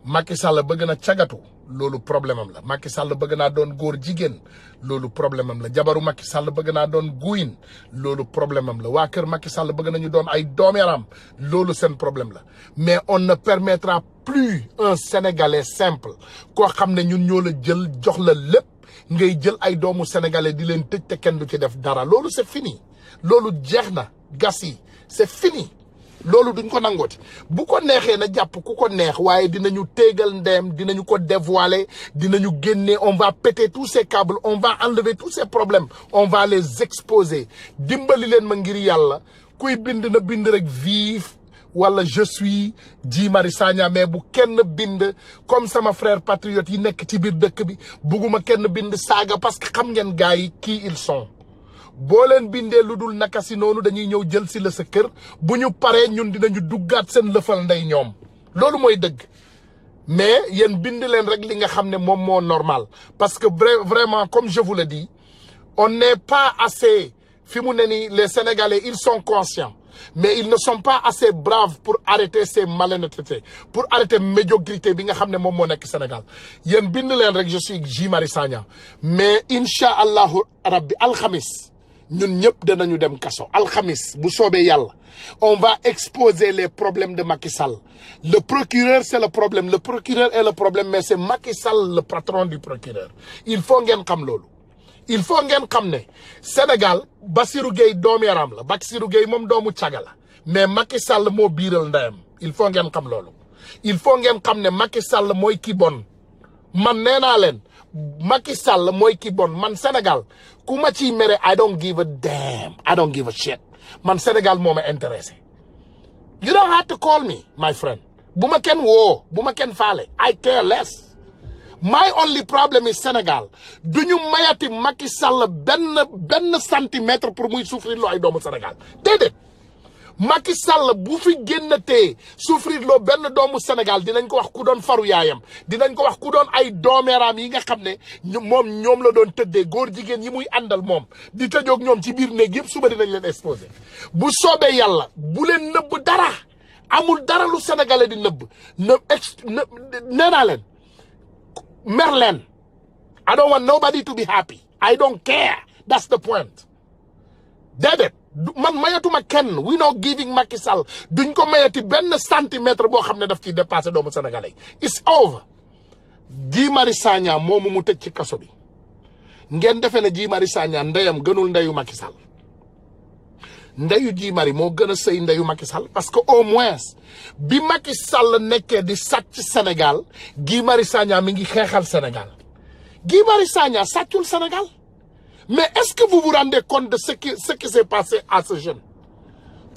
[SPEAKER 1] Macky Sall bëgg na cagatu loolu problème am la Macky Sall bëgg naa doon góor jigéen loolu problème am la jabaru Macky Sall bëgg naa doon guyin loolu problème am la waa kër Macky Sall bëgg nañu doon ay doomeram loolu seen problème la mais on ne permettra plus un Sénégalais simple koo xam ne ñun ñoo la jël jox la lépp ngay jël ay doomu sénégalais di leen tëj te kenn du ci def dara loolu c'est fini loolu jeex na gas yi c'est fini loolu duñ ko nangooti bu ko neexee na jàpp ku ko neex waaye dinañu téegal ndeem dinañu ko dévoiler dinañu génne on va péter tous ces câbles on va enlever tous ces problèmes on va les exposer dimbali leen ma ngir yàlla kuy bind na bind rek vive wala je suis Guy Marius Sagna mais bu kenn bind comme sama frère patriote yi nekk ci biir dëkk bi bugguma kenn bind saaga parce que xam ngeen gars yi qui ils sont boo leen bindee lu dul naka si noonu dañuy ñëw jël si la sa kër bu ñu paree ñun dinañu duggaat seen lëfal ndey ñoom loolu mooy dëgg mais yéen bind leen rek li nga xam ne moom moo normal parce que vraiment comme je vous le dis on n'est pas assez fi mu ne nii les Sénégalais ils sont conscients mais ils ne sont pas assez braves pour arrêter ces malhonnêtetés pour arrêter médiocrité bi nga xam ne moom moo nekk Sénégal yéen bind leen rek je suis Guy Marius Sagna mais incha allahu rabbi alxamis ñun ñëpp danañu dem kaso alxamis bu soobee yàlla on va exposer les problèmes de Macky Sall le procureur c'est le problème le procureur est le problème mais c'est Macky Sall le patron du procureur il faut ngeen xam loolu il faut ngeen xam ne Sénégal Bassirou Gueye doomu yaram la Bassirou Gueye moom doomu caga la mais Macky Sall moo biiral ndeyam il faut ngeen xam loolu il faut ngeen xam ne Macky Sall mooy ki bon man nee naa leen Macky Sall mooy ki bon man Sénégal ku ma ciy mere I don't give a damn I don't give a shit man Sénégal moo ma intéressé you don't have to call me my friend bu ma kenn woo bu ma kenn faale I care less my only problem is Sénégal du ñu mayati Macky Sall benn centimètre pour muy souffrir loo ay doomu Sénégal déedéet Macky Sall bu fi génnatee souffrir loo benn doomu Sénégal dinañ ko wax ku doon faru yaayam dinañ ko wax ku doon ay doomeeraam yi nga xam ne ñoom la doon tëddee góor jigéen yi muy àndal moom di tëjoog ñoom ci biir néeg yëpp suba dinañ leen exposé bu soobee yàlla bu leen nëbb dara amul dara lu sénégalais di nëbb nee naa leen mer leen I don't want nobody to be happy I don't care that's the point déedéet man mayatuma kenn we not giving Macky Sall duñ ko mayati benn centimètre boo xam ne daf ciy dépassé doomu sénégalais it's over Guy Marius Sagna moomu mu tëj ci kaso bi ngeen defee ne Guy Marius Sagna ndeyam gënul ndeyu Macky Sall ndeyu Guy Marius moo gën a sëy ndeyu Macky Sall parce que au moins bi Macky Sall nekkee di sàcc Sénégal Guy Marius Sagna mi ngi xeexal Sénégal Guy Marius Sagna sàccul Sénégal mais est-ce que vous vous rendez compte de ce qui s'est passé à ce jeune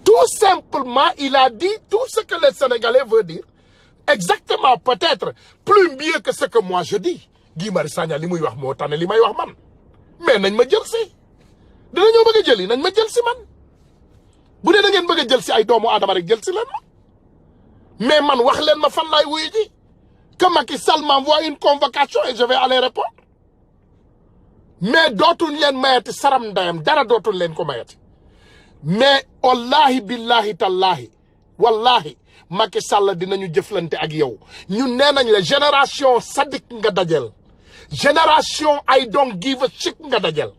[SPEAKER 1] tout simplement il a dit tout ce que les Sénégalais veulent dire exactement peut-être plus mieux que ce que moi je dis Guy Marius Sagna li muy wax moo tane li may wax man mais nañ ma jël si dinañoo bëgg a jëli nañ ma jël si man bu dee da ngeen bëgg a jël si ay doomu aadama rek jël si leen ma mais man wax leen ma fan laay wuyu ji que Macky Sall m'envoie une convocation et je vais aller répondre mais dootuñ leen mayati saram ndayam dara dootuñ leen ko mayati mais wallahi billahi tallahi wallahi Macky Sall dinañu jëflante ak yow ñun nee nañ la génération sadik nga dajel génération I don't give a shit nga dajel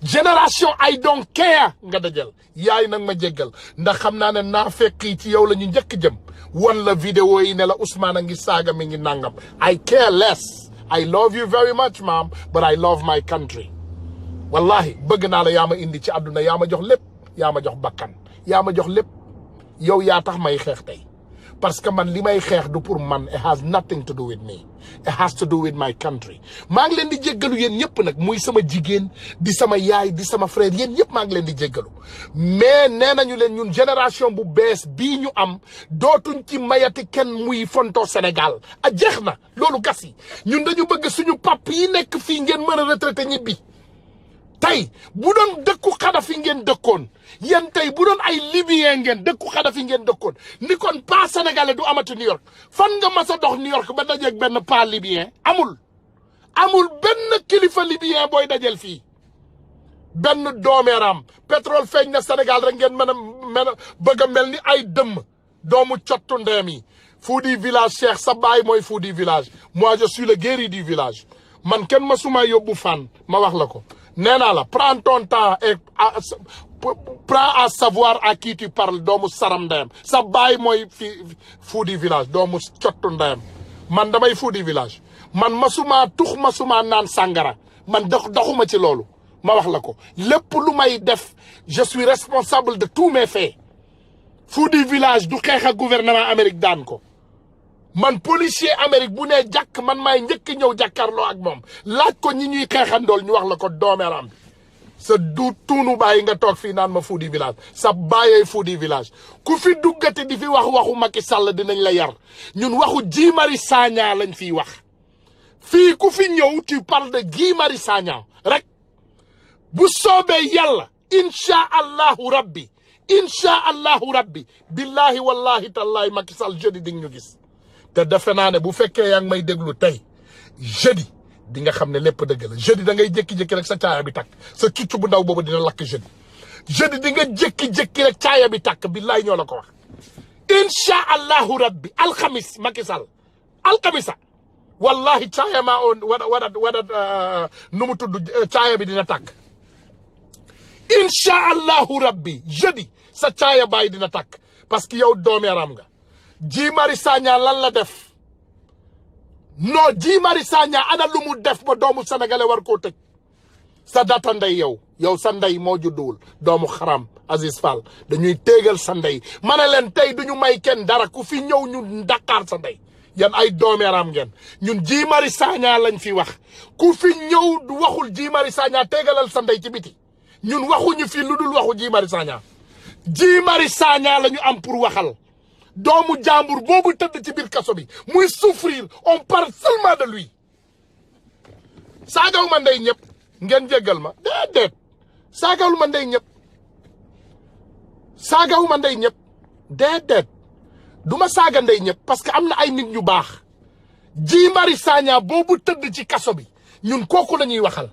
[SPEAKER 1] génération I don't care nga dajel yaay nag ma jéggal ndax xam naa ne naa fekk ci yow la ñu njëkk jëm wan la vidéo yi ne la Ousmane a ngi saaga mi ngi nangam I care less I love you very much ma'am but I love my country wallahi bëgg naa la yaa ma indi ci àdduna yaa ma jox lépp yaa ma jox bakkan yaa ma jox lépp yow yaa tax may xeex tey parce que man li may xeex du pour man it has nothing to do with me it has to do with my country maa ngi leen di jéggalu yéen ñëpp nag muy sama jigéen di sama yaay di sama frère yéen ñëpp maa ngi leen di jéggalu mais nee nañu leen ñun génération bu bees bii ñu am dootuñ ci mayati kenn muy fonto Sénégal a jeex na loolu gas yi ñun dañu bëgg suñu pap yi nekk fii ngeen mën a retraité ñibbi tey bu doon dëkku Xadafi ngeen dëkkoon yéen tey bu doon ay libyen ngeen dëkku Xadafi ngeen dëkkoon ni kon pas sénégalais du amati New York fan nga mas a dox New York ba dajeeg benn pas libyen amul benn kilifa libyen booy dajel fii benn doomeeraam pétrole feeñ na Sénégal rek ngeen mën a bëgg a mel ni ay dëmm doomu cottu ndeem yi Foudy village Cheikh sa baay mooy Foudy village moi je suis le guerrier du village man kenn ma suma yóbbu fan ma wax la ko nee naa la prends ton temps et prends à savoir à qui tu parles doomu saram ndeyam sa baay mooy Foudy village doomu cottu ndeyam man damay Foudy village man masuma tux masuma naan sàngara man doxuma ci loolu ma wax la ko lépp lu may def je suis responsable de tous mes faits Foudy village du xeex ak gouvernement Amérique daan ko man policier Amérique bu nee jàkk man maay njëkk ñëw jàkkaarloo ak moom laaj ko ñi ñuy xeexandool ñu wax la ko doomeeram bi sa du tuunu bàyyi nga toog fii naan ma Foudy village sa bàyyee Foudy village ku fi duggati di fi waxu Macky Sall dinañ la yar ñun waxu Guy Marius Sagna lañ fiy wax fii ku fi ñëw tu parles de Guy Marius Sagna rek bu soobee yàlla incha allahu rabbi billahi wallahi tallahi Macky Sall jeudi di ñu gis te defe naa ne bu fekkee yaa ngi may déglu tey jeudi di nga xam ne lépp dëgg la jeudi da ngay jékki-jékki rek sa caaya bi takk sa cucc bu ndaw boobu dina lakk jeudi jeudi di nga jékki-jékki rek caaya bi tàkk billaay ñoo la ko wax incha allahu rabbi alxamis Macky Sall alxamisa wallahi caaya maa on wada nu mu tudd caaya bi dina tàkk incha allahu rabbi jeudi sa caaya baay dina tàkk parce que yow doomeeram nga Guy Marius Sagna lan la def non Guy Marius Sagna ana lu mu def ba doomu sénégalais war koo tëj sa data ndey yow sa ndey moo judduwul doomu xaram Aziz Fall dañuy téegal sa ndey ma ne leen tey duñu may kenn dara ku fi ñëw ñu Dakar sa ndey yan ay doomeeram ngeen ñun Guy Marius Sagna lañ fi wax ku fi ñëw du waxul Guy Marius Sagna téegalal sa ndey ci biti ñun waxuñu fi lu dul waxu Guy Marius Sagna Guy Marius Sagna la ñu am pour waxal doomu jàmbur boobu tëdd ci biir kaso bi muy souffrir on parle seulement de lui saagaw ma ndey ñëpp ngeen jéggal ma déedéet saagaw ma ndey ñëpp saagaw ma ndey ñëpp déedéet du ma saaga ndey ñëpp parce que am na ay nit ñu baax Guy Marius Sagna boobu tëdd ci kaso bi ñun kooku la ñuy waxal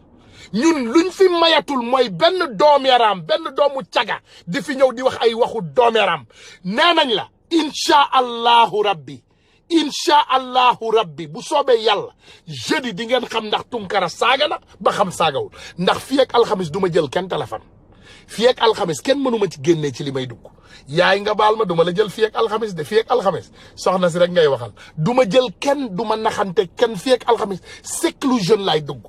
[SPEAKER 1] ñun luñ fi mayatul mooy benn doomeeraam benn doomu caga di fi ñëw di wax ay waxu doomeeraam nee nañ la incha allahu rabbi bu soobee yàlla jeudi di ngeen xam ndax Tunkara saaga na ba xam saagawul ndax fii ak alxamis du ma jël kenn téléphone fii ak alxamis kenn mënuma ci génnee ci li may dugg yaay nga baal ma du ma la jël fii ak alxamis de fii ak alxamis soxna si rek ngay waxal du ma jël kenn du ma naxante kenn fii ak alxamis seclusion laay dugg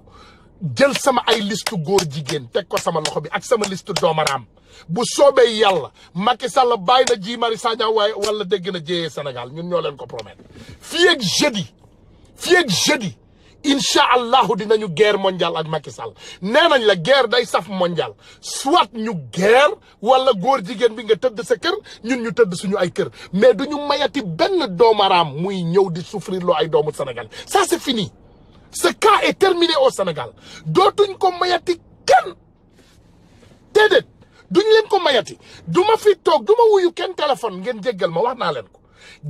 [SPEAKER 1] jël sama ay liste góor jigéen teg ko sama loxo bi ak sama liste doomaraam bu soobee yàlla Macky Sall bàyyi na Guy Marius Sagna waaye wala dégg na jéyee Sénégal ñun ñoo leen ko promettre fii ak jeudi incha allahu dinañu guerre mondiale ak Macky Sall nee nañ la guerre day saf mondial soit ñu guerre wala góor jigéen bi nga tëdd sa kër ñun ñu tëdd suñu ay kër mais duñu mayati benn doomaraam muy ñëw di souffrir loo ay doomu Sénégal ça c'est fini ce cas est terminé au Sénégal dootuñ ko mayati kenn déedéet duñ leen ko mayati du ma fi toog du ma wuyu kenn téléphone ngeen jéggal ma wax naa leen ko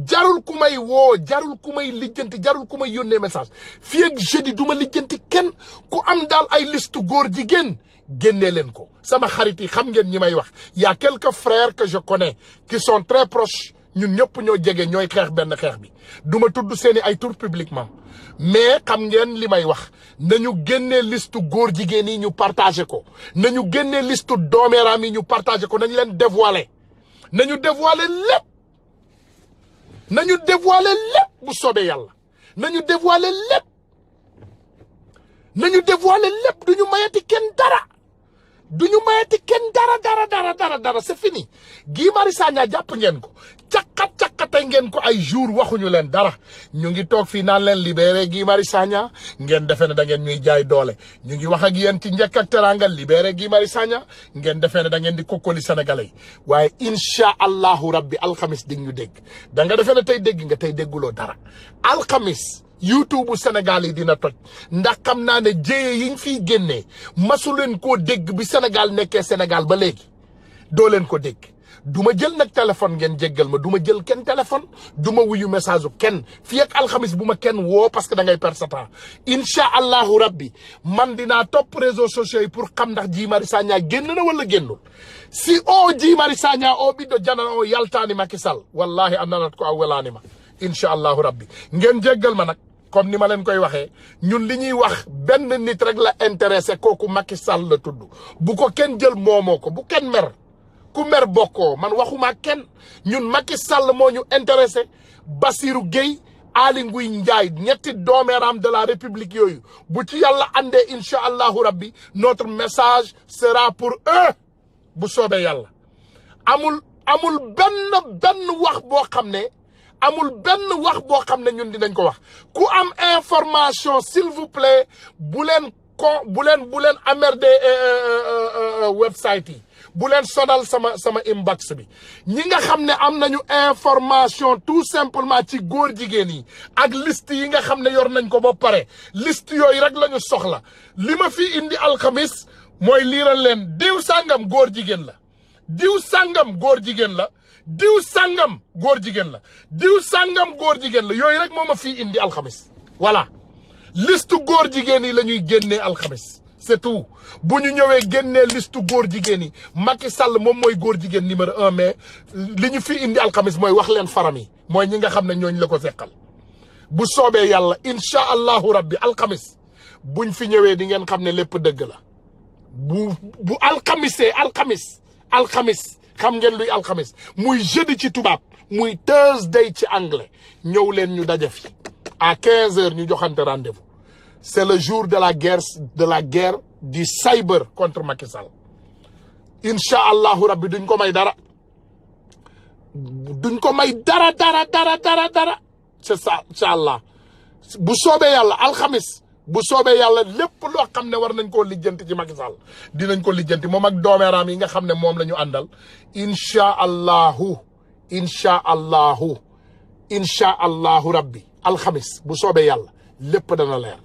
[SPEAKER 1] jarul ku may woo jarul ku may lijjanti jarul ku may yónnee message fii ak jeudi du ma lijjanti kenn ku am daal ay liste góor jigéen génnee leen ko sama xarit yi xam ngeen ñi may wax y a quelques frères que je connais qui sont très proches ñun ñëpp ñoo jege ñooy xeex benn xeex bi du ma tudd seeni ay tour publiquement mais xam ngeen li may wax nañu génnee liste góor jigéen yi ñu partagé ko nañu génnee liste doomeeraam yi ñu partagé ko nañu leen dévoiler nañu dévoiler lépp bu soobee yàlla nañu dévoiler lépp duñu mayati kenn dara dara c'est fini Guy Marius Sagna jàpp ngeen ko caqate ngeen ko ay jour waxuñu leen dara ñu ngi toog fii naan leen libéré Guy Marius Sagna ngeen defe ne da ngeen ñuy jaay doole ñu ngi wax ak yéen ci njëkk ak teranga libéré Guy Marius Sagna ngeen defe ne da ngeen di kokkoli sénégalais yi waaye incha allahu rabbi alxamis di ñu dégg da nga defe ne tey dégg nga tey dégguloo dara alxamis YouTube bu Sénégal yi dina toj ndax xam naa ne jéye yiñ fiy génnee masu leen koo dégg bi Sénégal nekkee Sénégal ba léegi doo leen ko dégg du ma jël nag téléphone ngeen jéggal ma du ma jël kenn téléphone du ma wuyu message u kenn fii ak alxamis bu ma kenn woo parce que da ngay perdre sa temps incha allahu rabbi man dinaa topp réseaux sociaux yi pour xam ndax Guy Marius Sagna génn na wala génnul si o Guy Marius Sagna o ɓiɗɗo janana o yaltaani Macky Sall wallahi a nanat ko a welaani ma incha allahu rabbi ngeen jéggal ma nag comme ni ma leen koy waxee ñun li ñuy wax benn nit rek la intéressé kooku Macky Sall la tudd bu ko kenn jël moomoo ko bu kenn mer ku mer bokkoo man waxuma kenn ñun Macky Sall moo ñu intéressé Bassirou Gueye Aly Ngouille Ndiaye ñetti doomeeraam de la République yooyu bu ci yàlla andee incha allahu rabbi notre message sera pour eux bu soobee yàlla amul benn wax boo xam ne ñun dinañ ko wax ku am information s'il vous plaît bu leen emmerder website yi bu leen sonal sama inbox bi ñi nga xam ne am nañu information tout simplement ci góor jigéen yi ak liste yi nga xam ne yor nañ ko ba pare liste yooyu rek la ñu soxla li ma fi indi alxamis mooy liiral leen diw sàngam góor jigéen la diw sàngam góor jigéen la diw sàngam góor jigéen la diw sàngam góor jigéen la yooyu rek moo ma fii indi alxamis voilà liste góor jigéen yi la ñuy génnee alxamis c'est tout bu ñu ñëwee génnee liste góor jigéen yi Macky Sall moom mooy góor jigéen numéro 1 mais li ñu fi indi alxamis mooy wax leen faram yi mooy ñi nga xam ne ñooñu la ko seqal bu soobee yàlla incha allahu rabbi alxamis buñ fi ñëwee di ngeen xam ne lépp dëgg la bu alxamisee alxamis xam ngeen luy alxamis muy jeudi ci tubaab muy Thursday ci anglais ñëw leen ñu daje fi à 15h ñu joxante rendez-vous c'est le jour de la guerre du cyber contre Macky Sall incha allahu rabbi duñ ko may dara c'est ça incha allah bu soobee yàlla alxamis bu soobee yàlla lépp loo xam ne war nañ koo lijjanti ci Macky Sall dinañ ko lijjanti moom ak doomeeraam yi nga xam ne moom la ñu àndal incha allahu rabbi alxamis bu soobee yàlla lépp dana leer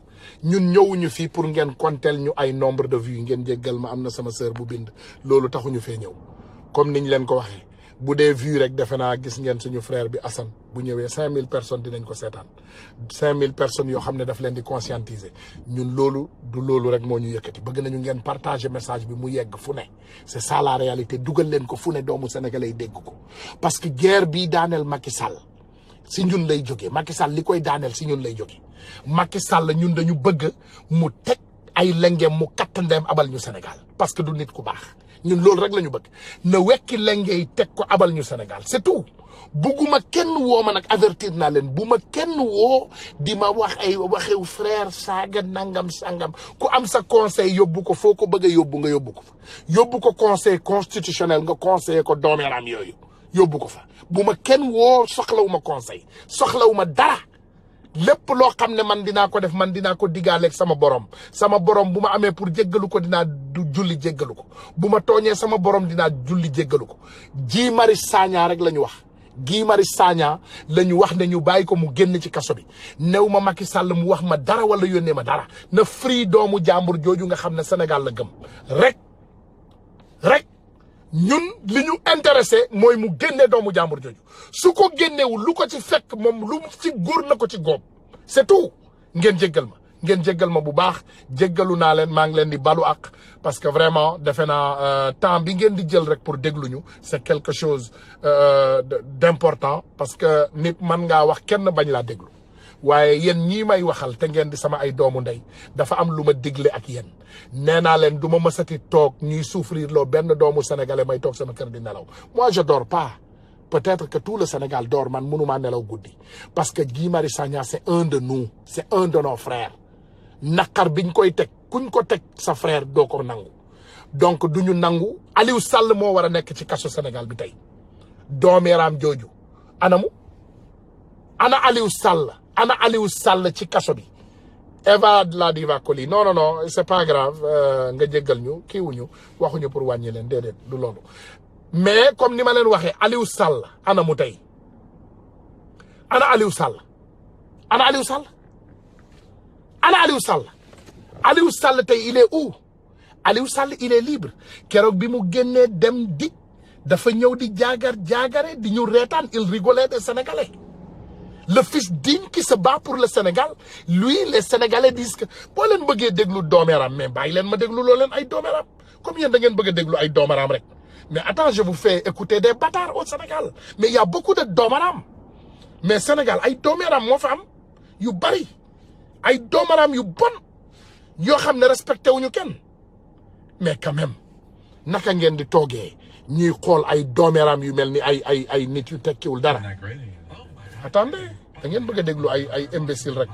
[SPEAKER 1] ñun ñëwuñu fii pour ngeen konteel ñu ay nombre de vues ngeen jéggal ma am na sama sœur bu bind loolu taxuñu fee ñëw comme niñ leen ko waxee bu dee vues rek defe naa gis ngeen suñu frère bi Assane bu ñëwee 5000 personnes dinañ ko seetaan 5000 personnes yoo xam ne daf leen di conscientiser ñun loolu du loolu rek moo ñu yëkkati bëgg nañu ngeen partager message bi mu yegg fu ne c'est ça la réalité dugal leen ko fu ne doomu sénégalais dégg ko parce que guerre bii daaneel Macky Sall si ñun lay jógee Macky Sall li koy daaneel si ñun lay jógee Macky Sall ñun dañu bëgg mu teg ay lengeem mu kattandeem abal ñu Sénégal parce que du nit ku baax ñun loolu rek la ñu bëgg na wekki lengey teg ko abal ñu Sénégal c'est tout bugguma kenn woo ma nag avertir naa leen bu ma kenn woo di ma wax ay waxew frère saaga nangam sangam ku am sa conseil yóbbu ko foo ko bëgg a yóbbu nga yóbbu ko fa yóbbu ko conseil constitutionnel nga conseiller ko doomeeraam yooyu yóbbu ko fa bu ma kenn woo soxlawuma conseil soxlawuma dara lépp loo xam ne man dinaa ko def man dinaa ko diggaaleeg sama borom bu ma amee pour jéggalu ko dinaa julli jéggalu ko bu ma tooñee sama borom dinaa julli jéggalu ko Guy Marius Sagna rek la ñu wax Guy Marius Sagna la ñu wax ne ñu bàyyi ko mu génn ci kaso bi new ma Macky Sall mu wax ma dara wala yónnee ma dara na free doomu jàmbur jooju nga xam ne Sénégal la gëm rek ñun li ñu intéressé mooy mu génne doomu jàmbur jooju su ko génnewul lu ko ci fekk moom lu ci góor na ko ci góob c'est tout ngeen jéggal ma bu baax jéggalu naa leen maa ngi leen di balu ak parce que vraiment defe naa temps bi ngeen di jël rek pour déglu ñu c'est quelque chose d'important parce que nit man ngaa wax kenn bañ laa déglu waaye yéen ñii may waxal te ngeen di sama ay doomu ndey dafa am lu ma digle ak yéen nee naa leen du ma mësati toog ñuy souffrir loo benn doomu sénégalais may toog sama kër di nelaw moi je dors pas peut-être que tout le Sénégal dort man mënumaa nelaw guddi parce que Guy Marius Sagna c'est un de nous c'est un de nos frères naqar biñ koy teg kuñ ko teg sa frère doo ko nangu donc duñu nangu Aliou Sall moo war a nekk ci kaso Sénégal bi tey doomeeraam jooju ana Aliou Sall ci kaso bi Eva la diva Coly non c'est pas grave nga jéggal ñu kiiwuñu waxuñu pour wàññi leen déedéet du loolu mais comme ni ma leen waxee Aliou Sall ana mu tey ana Aliou Sall tey il est où Aliou Sall il est libre keroog bi mu génnee dem di dafa ñëw di jaagare di ñu reetaan il rigolait des Sénégalais le fils digne qui se bat pour le Sénégal lui les Sénégalais disent que boo leen bëggee déglu doomeram mais bàyyi leen ma déglu loo leen ay doomeram comme yéen da ngeen bëgg a déglu ay doomeram rek mais attends je vous fais écouter des bâtards au Sénégal mais il y a beaucoup de doomeram mais Sénégal ay doomeram moo fa am yu bari ay doomeram yu bon yoo xam ne respecté wuñu kenn mais quand même naka ngeen di toogee ñuy xool ay doomeram yu mel ni ay nit yu tekkiwul dara attendez da ngeen bëgg a déglu ay imbécile rek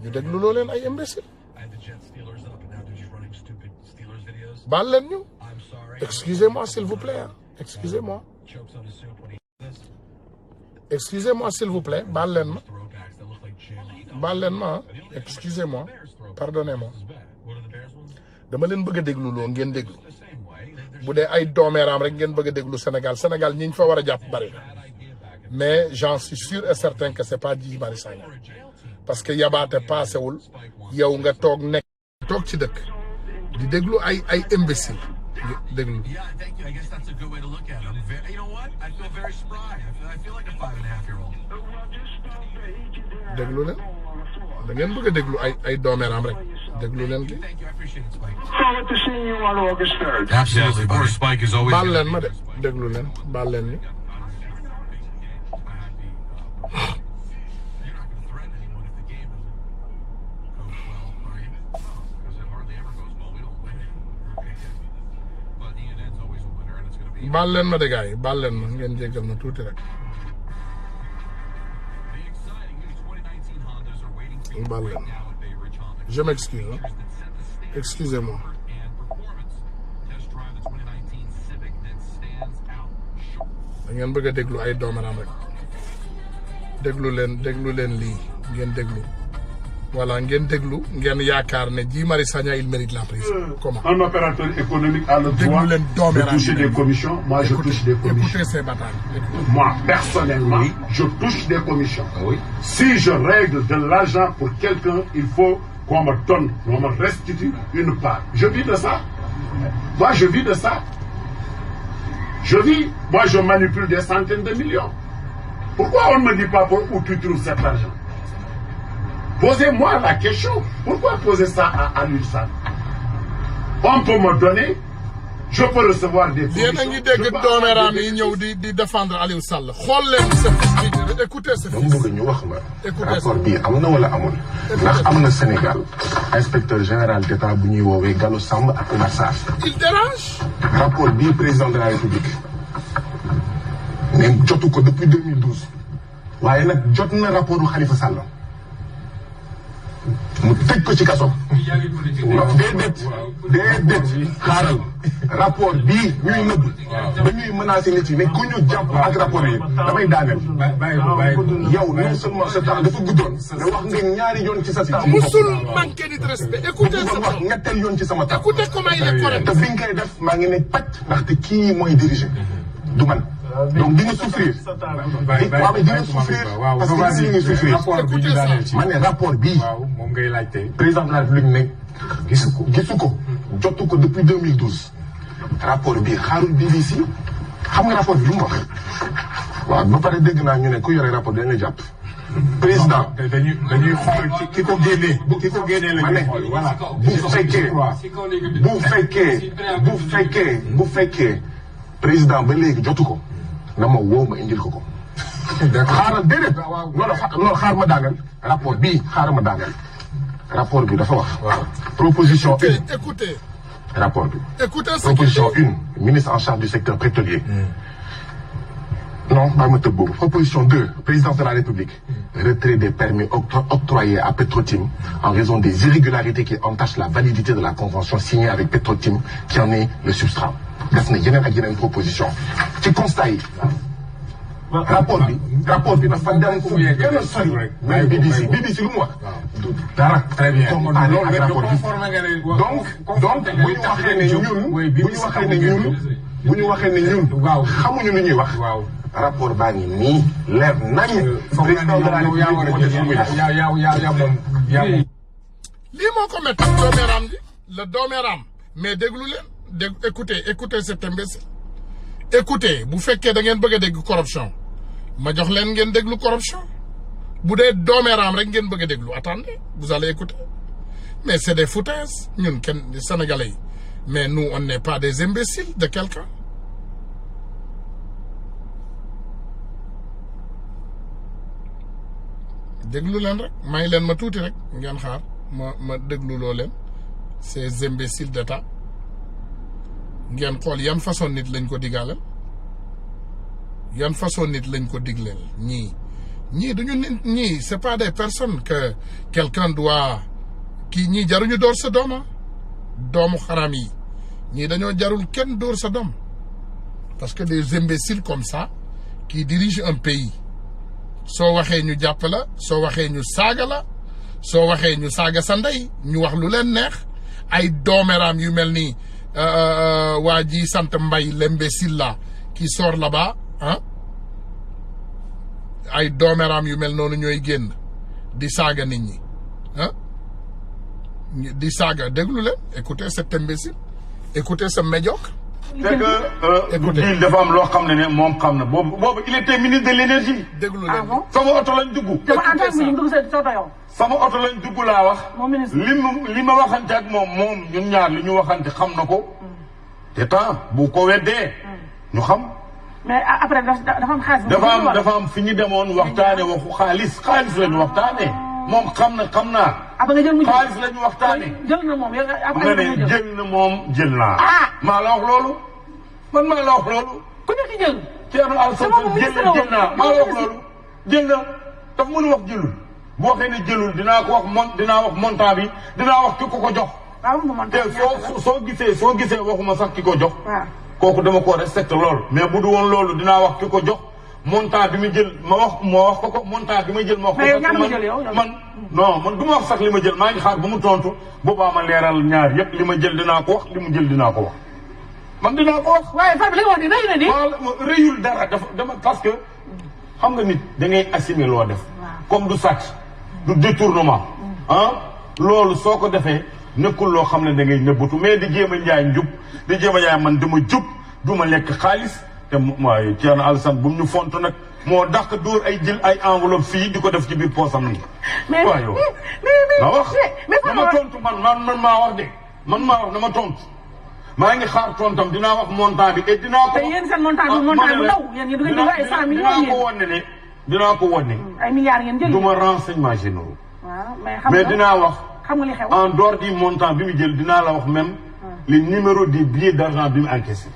[SPEAKER 1] ñu déglu loo leen ay imbécile baal leen ñu excusez-moi s'il vous plaît excusez-moi s'il vous plaît baal leen ma excusez-moi pardonnez-moi dama leen bëgg a déglu loo ngeen déglu bu dee ay doomeeraam rek ngeen bëgg a déglu Sénégal ñi ñu fa war a jàpp bari mais j'en suis sûr et certain que c'est pas Guy Marius Sagna parce que yabaate paasewul yow nga toog ci dëkk di déglu ay imbécile déglu leen da ngeen bëgg a déglu ay doomeeraam rek déglu leen ki.
[SPEAKER 2] Forward to seeing you on August 3rd.
[SPEAKER 3] Absolutely, of course, Spike is always.
[SPEAKER 1] baal leen ma de déglu leen baal leen ni. baal leen ma de gars yi baal leen ma ngeen jéggal ma tuuti rek. baal leen je m'excuse hein. Excusez-moi. da ngeen bëgg a déglu ay doomaram rek déglu leen lii ngeen déglu voilà ngeen déglu ngeen yaakaar ne Guy Marius Sagna il mérite la prison. Comment?
[SPEAKER 2] Un opérateur économique a le droit de toucher des commissions. Moi, je touche des commissions.
[SPEAKER 1] Écoutez ces batailles.
[SPEAKER 2] Moi, personnellement, je touche des commissions. Oui. Si je règle de l'argent pour quelqu'un, il faut qu'on me donne, qu'on me restitue une part. Je vis de ça. Moi, je vis de ça. Moi, je manipule des centaines de millions. Pourquoi on ne me dit pas où tu trouves cet argent? Posez-moi la question. Pourquoi poser ça à l'URSSAF? On peut me donner, je peux recevoir des commissions.
[SPEAKER 1] Yéen a ngi dégg doomeeraam yi ñëw di défendre Aliou Sall xool leen sa fils bi écoutez sa fils.
[SPEAKER 4] dama bëgg ñu wax ma rapport bii am na wala amul ndax am na Sénégal inspecteur général d'État bu ñuy woowee Gallo Samb ak Oumar Sarr.
[SPEAKER 1] Il dérange.
[SPEAKER 4] rapport bii président de la République mais jotu ko depuis 2012 waaye nag jot na rapport bu Khalifa Sall mu tëj ko ci kaso. déedéet xaaral rapport bii ñuy nëbb dañuy menacé nit yi mais ku ñu jàpp ak rapport yi damay daaneel. yow non seulement sa temps dafa guddoon mais wax nga ñaari yoon ci sa temps.
[SPEAKER 1] musul manqué de respect écoutez sa
[SPEAKER 4] wax ñetteel yoon ci sama temps.
[SPEAKER 1] écoutez comment il est correct.
[SPEAKER 4] te bi nga koy def maa ngi ne pàcc ndaxte kii mooy diriger du man. donc di nga souffrir. waaw mais di nga souffrir parce que di nga souffrir. ma ne rapport bii.
[SPEAKER 3] moom ngay laajte.
[SPEAKER 4] président de la République ne gisu ko jotu ko depuis 2012. rapport bii xaarul BBC xam nga rapport bi lu mu wax. waaw ba pare dégg naa ñu ne ku yore rapport dañ la jàpp. président
[SPEAKER 3] dañuy xool ki ko génnee. ki ko génnee la ñuy xool voilà. bu fekkee président ba léegi jotu ko. na ma woo ma indil ko. xaaral déedéet. non xaar ma daaneel. rapport bii xaar ma daaneel. rapport bi dafa wax. proposition une.
[SPEAKER 1] Écoutez.
[SPEAKER 4] rapport bi.
[SPEAKER 1] Écoutez ce
[SPEAKER 4] proposition une. ministre en charge du secteur pétrolier. non maa ma tëb boobu. proposition 2. présidence de la République. retrait des permis octroyés à Petrotim en raison des irrégularités qui entachent la validité de la convention signée avec Petrotim qui en est le substrat. def na yeneen ak yeneen proposition ci constat yi. rapport bi dafa dem fu gën a sori. mais BBC lu mu wax. dara.
[SPEAKER 3] très bien
[SPEAKER 4] loolu ak rapport bi donc bu ñu waxee ne ñun xamuñu lu ñuy wax. rapport baa ngi nii leer nañu. président de la République
[SPEAKER 1] lii moo ko métti doomeeraam gi la doomeeraam mais déglu leen écoutez cet imbécile écoutez bu fekkee da ngeen bëgg a dégg corruption ma jox leen ngeen déglu corruption bu dee doomeeraam rek ngeen bëgg a déglu attendez vous allez écouter mais c'est des foutaises ñun kenn Sénégalais yi mais nous on n'est pas des imbéciles de quelqu'un déglu leen rek may leen ma tuuti rek ngeen xaar ma déglu loo leen ces imbéciles d'État ngeen xool yan façon nit lañ ko digaaleel yan façon nit lañ ko digleel ñii duñu nit ñii c'est pas des personnes que quelqu'un doit kii ñii jaruñu door sa dooma doomu xaram yi ñii dañoo jarul kenn door sa doom parce que des imbéciles comme ça qui dirigent un pays soo waxee ñu jàpp la soo waxee ñu saaga la soo waxee ñu saaga sa ndey ñu wax lu leen neex ay doomeraam yu mel nii waa ji sant Mbaye l'imbécile là qui sort là-bas ah ay doomeraam yu mel noonu ñooy génn di saaga nit ñi ah di saaga déglu leen écoutez cet imbécile écoutez ce médiocre
[SPEAKER 5] c'est que Boudil dafa am loo xam ne moom xam na boobu il était ministre de l'énergie.
[SPEAKER 1] déglu leen
[SPEAKER 5] sama oto lañ dugg.
[SPEAKER 6] dafa ànd ak mu dugg sa oto yow.
[SPEAKER 5] sama oto lañ dugg laa wax.
[SPEAKER 6] moom ministre
[SPEAKER 5] li ma waxante ak moom ñun ñaar li ñu waxante xam na ko. te temps bu ko weddee. ñu xam.
[SPEAKER 6] mais après dafa am xaalis.
[SPEAKER 5] dafa am fi ñu demoon waxtaane waxu xaalis la ñu waxtaane moom xam naa.
[SPEAKER 6] après nga jël mu
[SPEAKER 5] xaalis la ñu waxtaane.
[SPEAKER 6] jël na moom
[SPEAKER 5] nga ne jël na moom jël naa. maa la wax loolu. man maa la wax loolu.
[SPEAKER 6] ku nekk jël.
[SPEAKER 5] Thierno Alassane jël naa maa la wax loolu. jël na daf mënu wax jëlul. boo xëy ne jëlul dinaa wax montant bi dinaa wax ki ko jox.
[SPEAKER 6] waaw moom
[SPEAKER 5] te soo gisee waxuma sax ki ko jox.
[SPEAKER 6] waaw.
[SPEAKER 5] kooku dama ko respecté loolu mais bu du woon loolu dinaa wax ki ko jox montant bi ma jël ma wax ko montant bi ma jël ma wax ko man du ma wax sax li ma jël maa ngi xaar ba mu tontu boobaa ma leeral ñaar yëpp li ma jël dinaa ko wax li mu jël dinaa ko wax man dinaa ko wax.
[SPEAKER 6] waaye Fatou li nga wax nii rëy na nii.
[SPEAKER 5] waaw rëyul dara dama parce que xam nga nit da ngay assumer loo def. comme du sàcc du détournement. loolu soo ko defee nekkul loo xam ne da ngay nëbbatu mais di jéem a njaay njub di jéem a njaay man dama jub du ma lekk xaalis te waaye Thierno Alassane bu ñu font nag moo dàq dóor jël ay enveloppe fii di ko def ci biir poosam nii. waaw yow na wax dama tontu man maa wax de man maa wax dama tontu maa ngi xaar tontam dinaa wax montant bi et dinaa ko.
[SPEAKER 6] te yéen seen montant bi montant bu ndaw yéen ñu dugal ay 100 millions
[SPEAKER 5] dinaa ko wan ne
[SPEAKER 6] ay milliards ngeen jël.
[SPEAKER 5] du ma renseignement généraux.
[SPEAKER 6] waaw
[SPEAKER 5] mais dinaa wax.
[SPEAKER 6] xam nga li xew
[SPEAKER 5] en dehors du montant bi mu jël dinaa la wax même les numéros des billets d'argent bi mu encaissé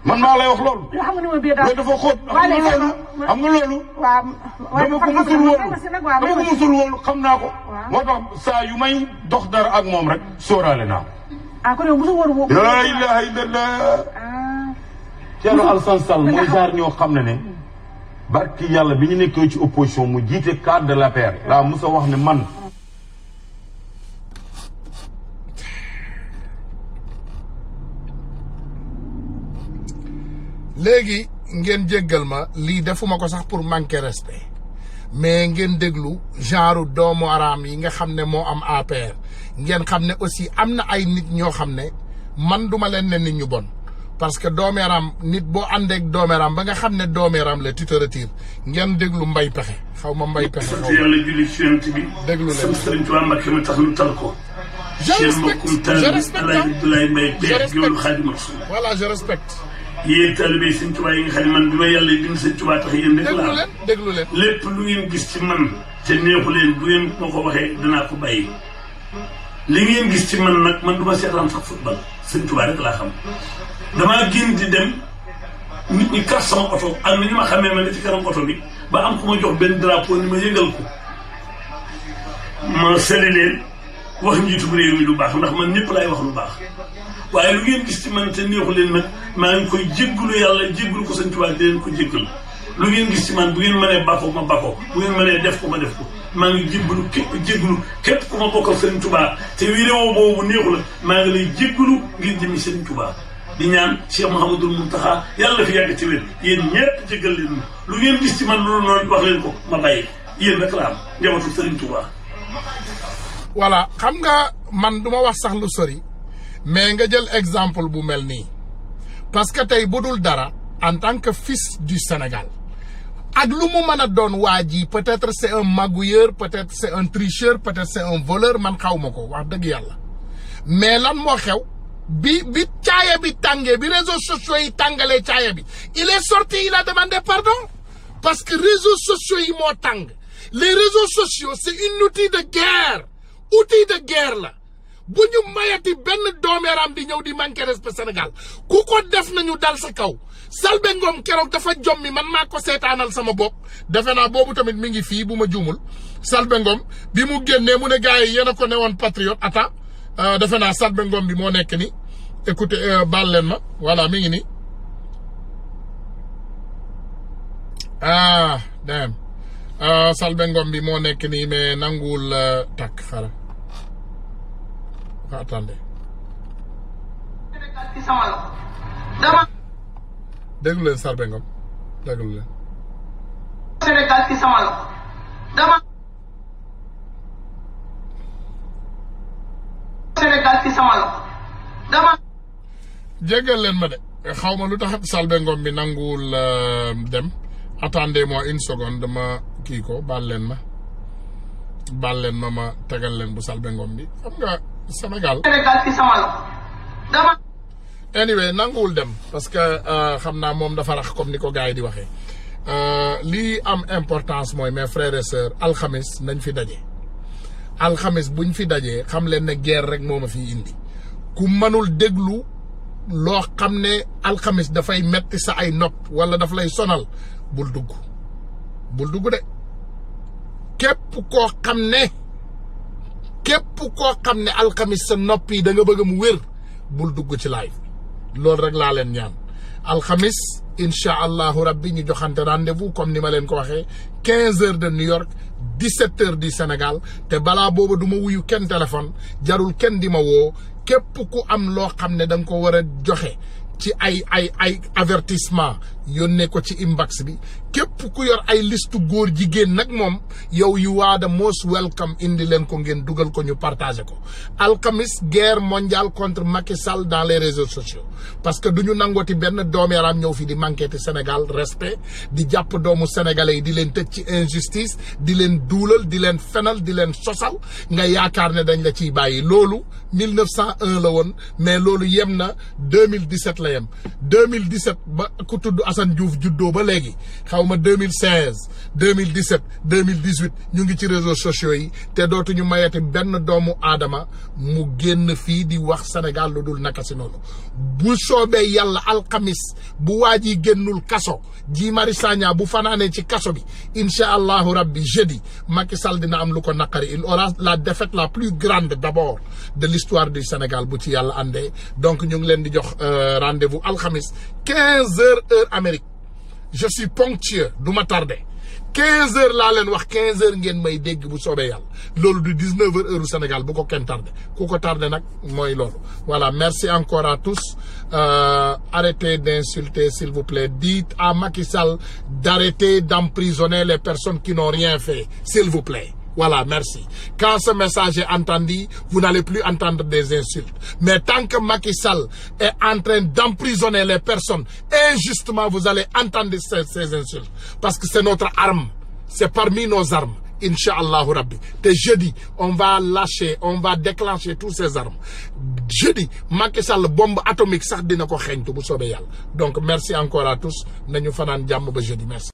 [SPEAKER 5] man maa lay wax loolu.
[SPEAKER 6] yoo xam nga numéro billet d'argent
[SPEAKER 5] dafa xóot xam nga loolu. dama ko musul wóolu xam naa ko. moo tax saa yu may dox dara ak moom rek sóoraale naa ko.
[SPEAKER 6] kon yow musul wóolu boobu.
[SPEAKER 5] laa ilaaha illallah. Thierno Alassane Sall mooy jaar ñoo xam ne barki yàlla bi ñu nekkee ci opposition mu jiite cadre de l'APR laa musa wax ne man.
[SPEAKER 1] léegi ngeen jéggal ma lii defuma ko sax pour manquer respect mais ngeen déglu genre doomu araam yi nga xam ne moo am APR ngeen xam ne aussi am na ay nit ñoo xam ne man duma leen ne nit ñu bon parce que doomeeraam nit boo àndeek doomeeraam ba nga xam ne doomeeraam la tu te retires ngeen déglu mbay pexe xaw ma mbay pexe.
[SPEAKER 2] sant yàlla julli ci yonent bi.
[SPEAKER 1] déglu leen
[SPEAKER 2] sant Sëriñ Tuubaa Mbàkke ma tax nu tal ko.
[SPEAKER 1] je respecte voilà je respecte.
[SPEAKER 2] yéen talibé Sëriñ Tuubaa yi nga xam ne man bi ma yàlla bind Sëriñ Tuubaa tax yéen rek laa.
[SPEAKER 1] déglu leen
[SPEAKER 2] lépp lu ngeen gis ci man te neexu leen bu ngeen ma ko waxee danaa ko bàyyi. li ngeen gis ci man nag man du ma seetaan sax football Sëriñ Tuubaa rek laa xam. damaa génn di dem nit ñi kar sama oto ak ni ñu ma xamee ma ne ci kanam oto bi ba am ku ma jox benn drapeau ni ma yëngal ko ma seli leen wax njiitu réew mi lu baax ndax man ñëpp laay wax lu baax waaye lu ngeen gis ci man te neexu leen nag maa ngi koy jéggulu yàlla jéggulu ko Sëñ Tuubaa di leen ko jéggal lu ngeen gis ci man bu ngeen mënee bako ma bako bu ngeen mënee def ko ma def ko maa ngi jéggulu képp ku ma bokkal Sëñ Tuubaa te vidéo boobu neexu la maa ngi lay jéggulu ngir jëmi Sëñ Tuubaa di ñaan Cheikh Mouhamadoul Mountakha yàlla fi yàgg ci wér yéen ñëpp jéggal leen lu ngeen gis ci man loolu noonu wax leen ko ma bàyyi yéen rek la am njabootu Sëriñ Tuubaa.
[SPEAKER 1] voilà xam nga man duma wax sax lu sori mais nga jël exemple bu mel nii parce que tey bu dul dara en tant que fils du Sénégal ak lu mu mën a doon waa ji peut-être c'est un magouilleur peut-être c'est un tricheur peut-être c'est un voleur man xaw ma ko wax dëgg yàlla mais lan moo xew. bi caaya bi tàngee bi réseaux sociaux yi tàngalee caaya bi il est sorti il a demandé pardon parce que réseaux sociaux yi moo tàng les réseaux sociaux c'est un outil de guerre la bu ñu mayati benn doomeeraam di ñëw di manquer respect Sénégal ku ko def nañu dal sa kaw Selbé Ngom keroog dafa jommi man maa ko seetaanal sama bopp defe naa boobu tamit mi ngi fii bu ma juumul Selbé Ngom bi mu génnee mu ne gars yi yéen a ko ne woon patriote attends defe naa Selbé Ngom bi moo nekk ni écoutez baal leen ma voilà mi ngi ni damn Selbé Ngom bi moo nekk nii mais nanguwul takk xaaral attendez déglu leen Selbé Ngom déglu leen
[SPEAKER 7] Sénégal ci sama loxo dama Sénégal ci sama loxo dama
[SPEAKER 1] jéggal leen ma de xawma lu tax Selbé Ngom bi nanguwul dem attendez-moi une seconde ma kii ko baal leen ma ma tegal leen bu Selbé Ngom bi xam nga Sénégal
[SPEAKER 7] ci sama loxo dama
[SPEAKER 1] anyway nanguwul dem parce que xam naa moom dafa rax comme ni ko gars yi di waxee lii am importance mooy mes frères et sœurs alxamis nañ fi daje alxamis buñ fi dajee xam leen ne guerre rek moo ma fi indi ku mënul déglu loo xam ne alxamis dafay metti sa ay nopp wala daf lay sonal bul dugg de képp koo xam ne alxamis sa nopp yi da nga bëgg mu wér bul dugg ci live loolu rek laa leen ñaan alxamis incha allahu rabbi ñu joxante rendez-vous comme ni ma leen ko waxee 15 heures de New York 17 heures du Sénégal te balaa booba du ma wuyu kenn téléphone jarul kenn di ma woo képp ku am loo xam ne da nga ko war a joxe ci ay avertissement yónnee ko ci inbox bi képp ku yor ay liste góor jigéen nag moom yow you are the most welcome indi leen ko ngeen dugal ko ñu partagé ko alxamis guerre mondiale contre Macky Sall dans les réseaux sociaux parce que du ñu nangooti benn doomu yaram ñëw fi di manqué ti Sénégal respect di jàpp doomu sénégalais yi di leen tëj ci injustice di leen duulal di leen fenal di leen sosal nga yaakaar ne dañ la ciy bàyyi loolu 1901 la woon mais loolu yem na 2017 la yem 2017 ba ku tudd Assane Diouf juddoo ba léegi xaw ma 2016 2017 2018 ñu ngi ci réseaux sociaux yi te dootuñu mayati benn doomu aadama mu génn fii di wax Sénégal lu dul naka si noonu bu soobee yàlla alxamis bu waa ji génnul kaso Guy Marius Sagna bu fanaanee ci kaso bi incha allahu rabbi jeudi Macky Sall dina am lu ko naqari il aura la défaite la plus grande d'abord de l'histoire du Sénégal bu ci yàlla àndee donc ñu ngi leen di jox rendez-vous alxamis 15 heures heure Amérique je suis ponctueux du ma tardé 15 heures laa leen wax 15 heures ngeen may dégg bu soobee yàlla loolu du 19 heures heure Sénégal bu ko kenn tardé ku ko tardé nag mooy loolu voilà merci encore à tous arrêtez d'insulter s'il vous plaît dites à Macky Sall d'arrêter d'emprisonner les personnes qui n'ont rien fait s'il vous plaît. Voilà, merci. Quand ce message est entendu, vous n'allez plus entendre des insultes. Mais tant que Macky Sall est en train d'emprisonner les personnes, injustement, vous allez entendre ces insultes. Parce que c'est notre arme. C'est parmi nos armes. Inch'Allah Rabbi. Et jeudi, on va lâcher, on va déclencher toutes ces armes. Jeudi, Macky Sall, bombe atomique, ça dina ko xeñtu bu soobee yàlla. Donc, merci encore à tous. Nañu fanaan jàmm ba jeudi. Merci.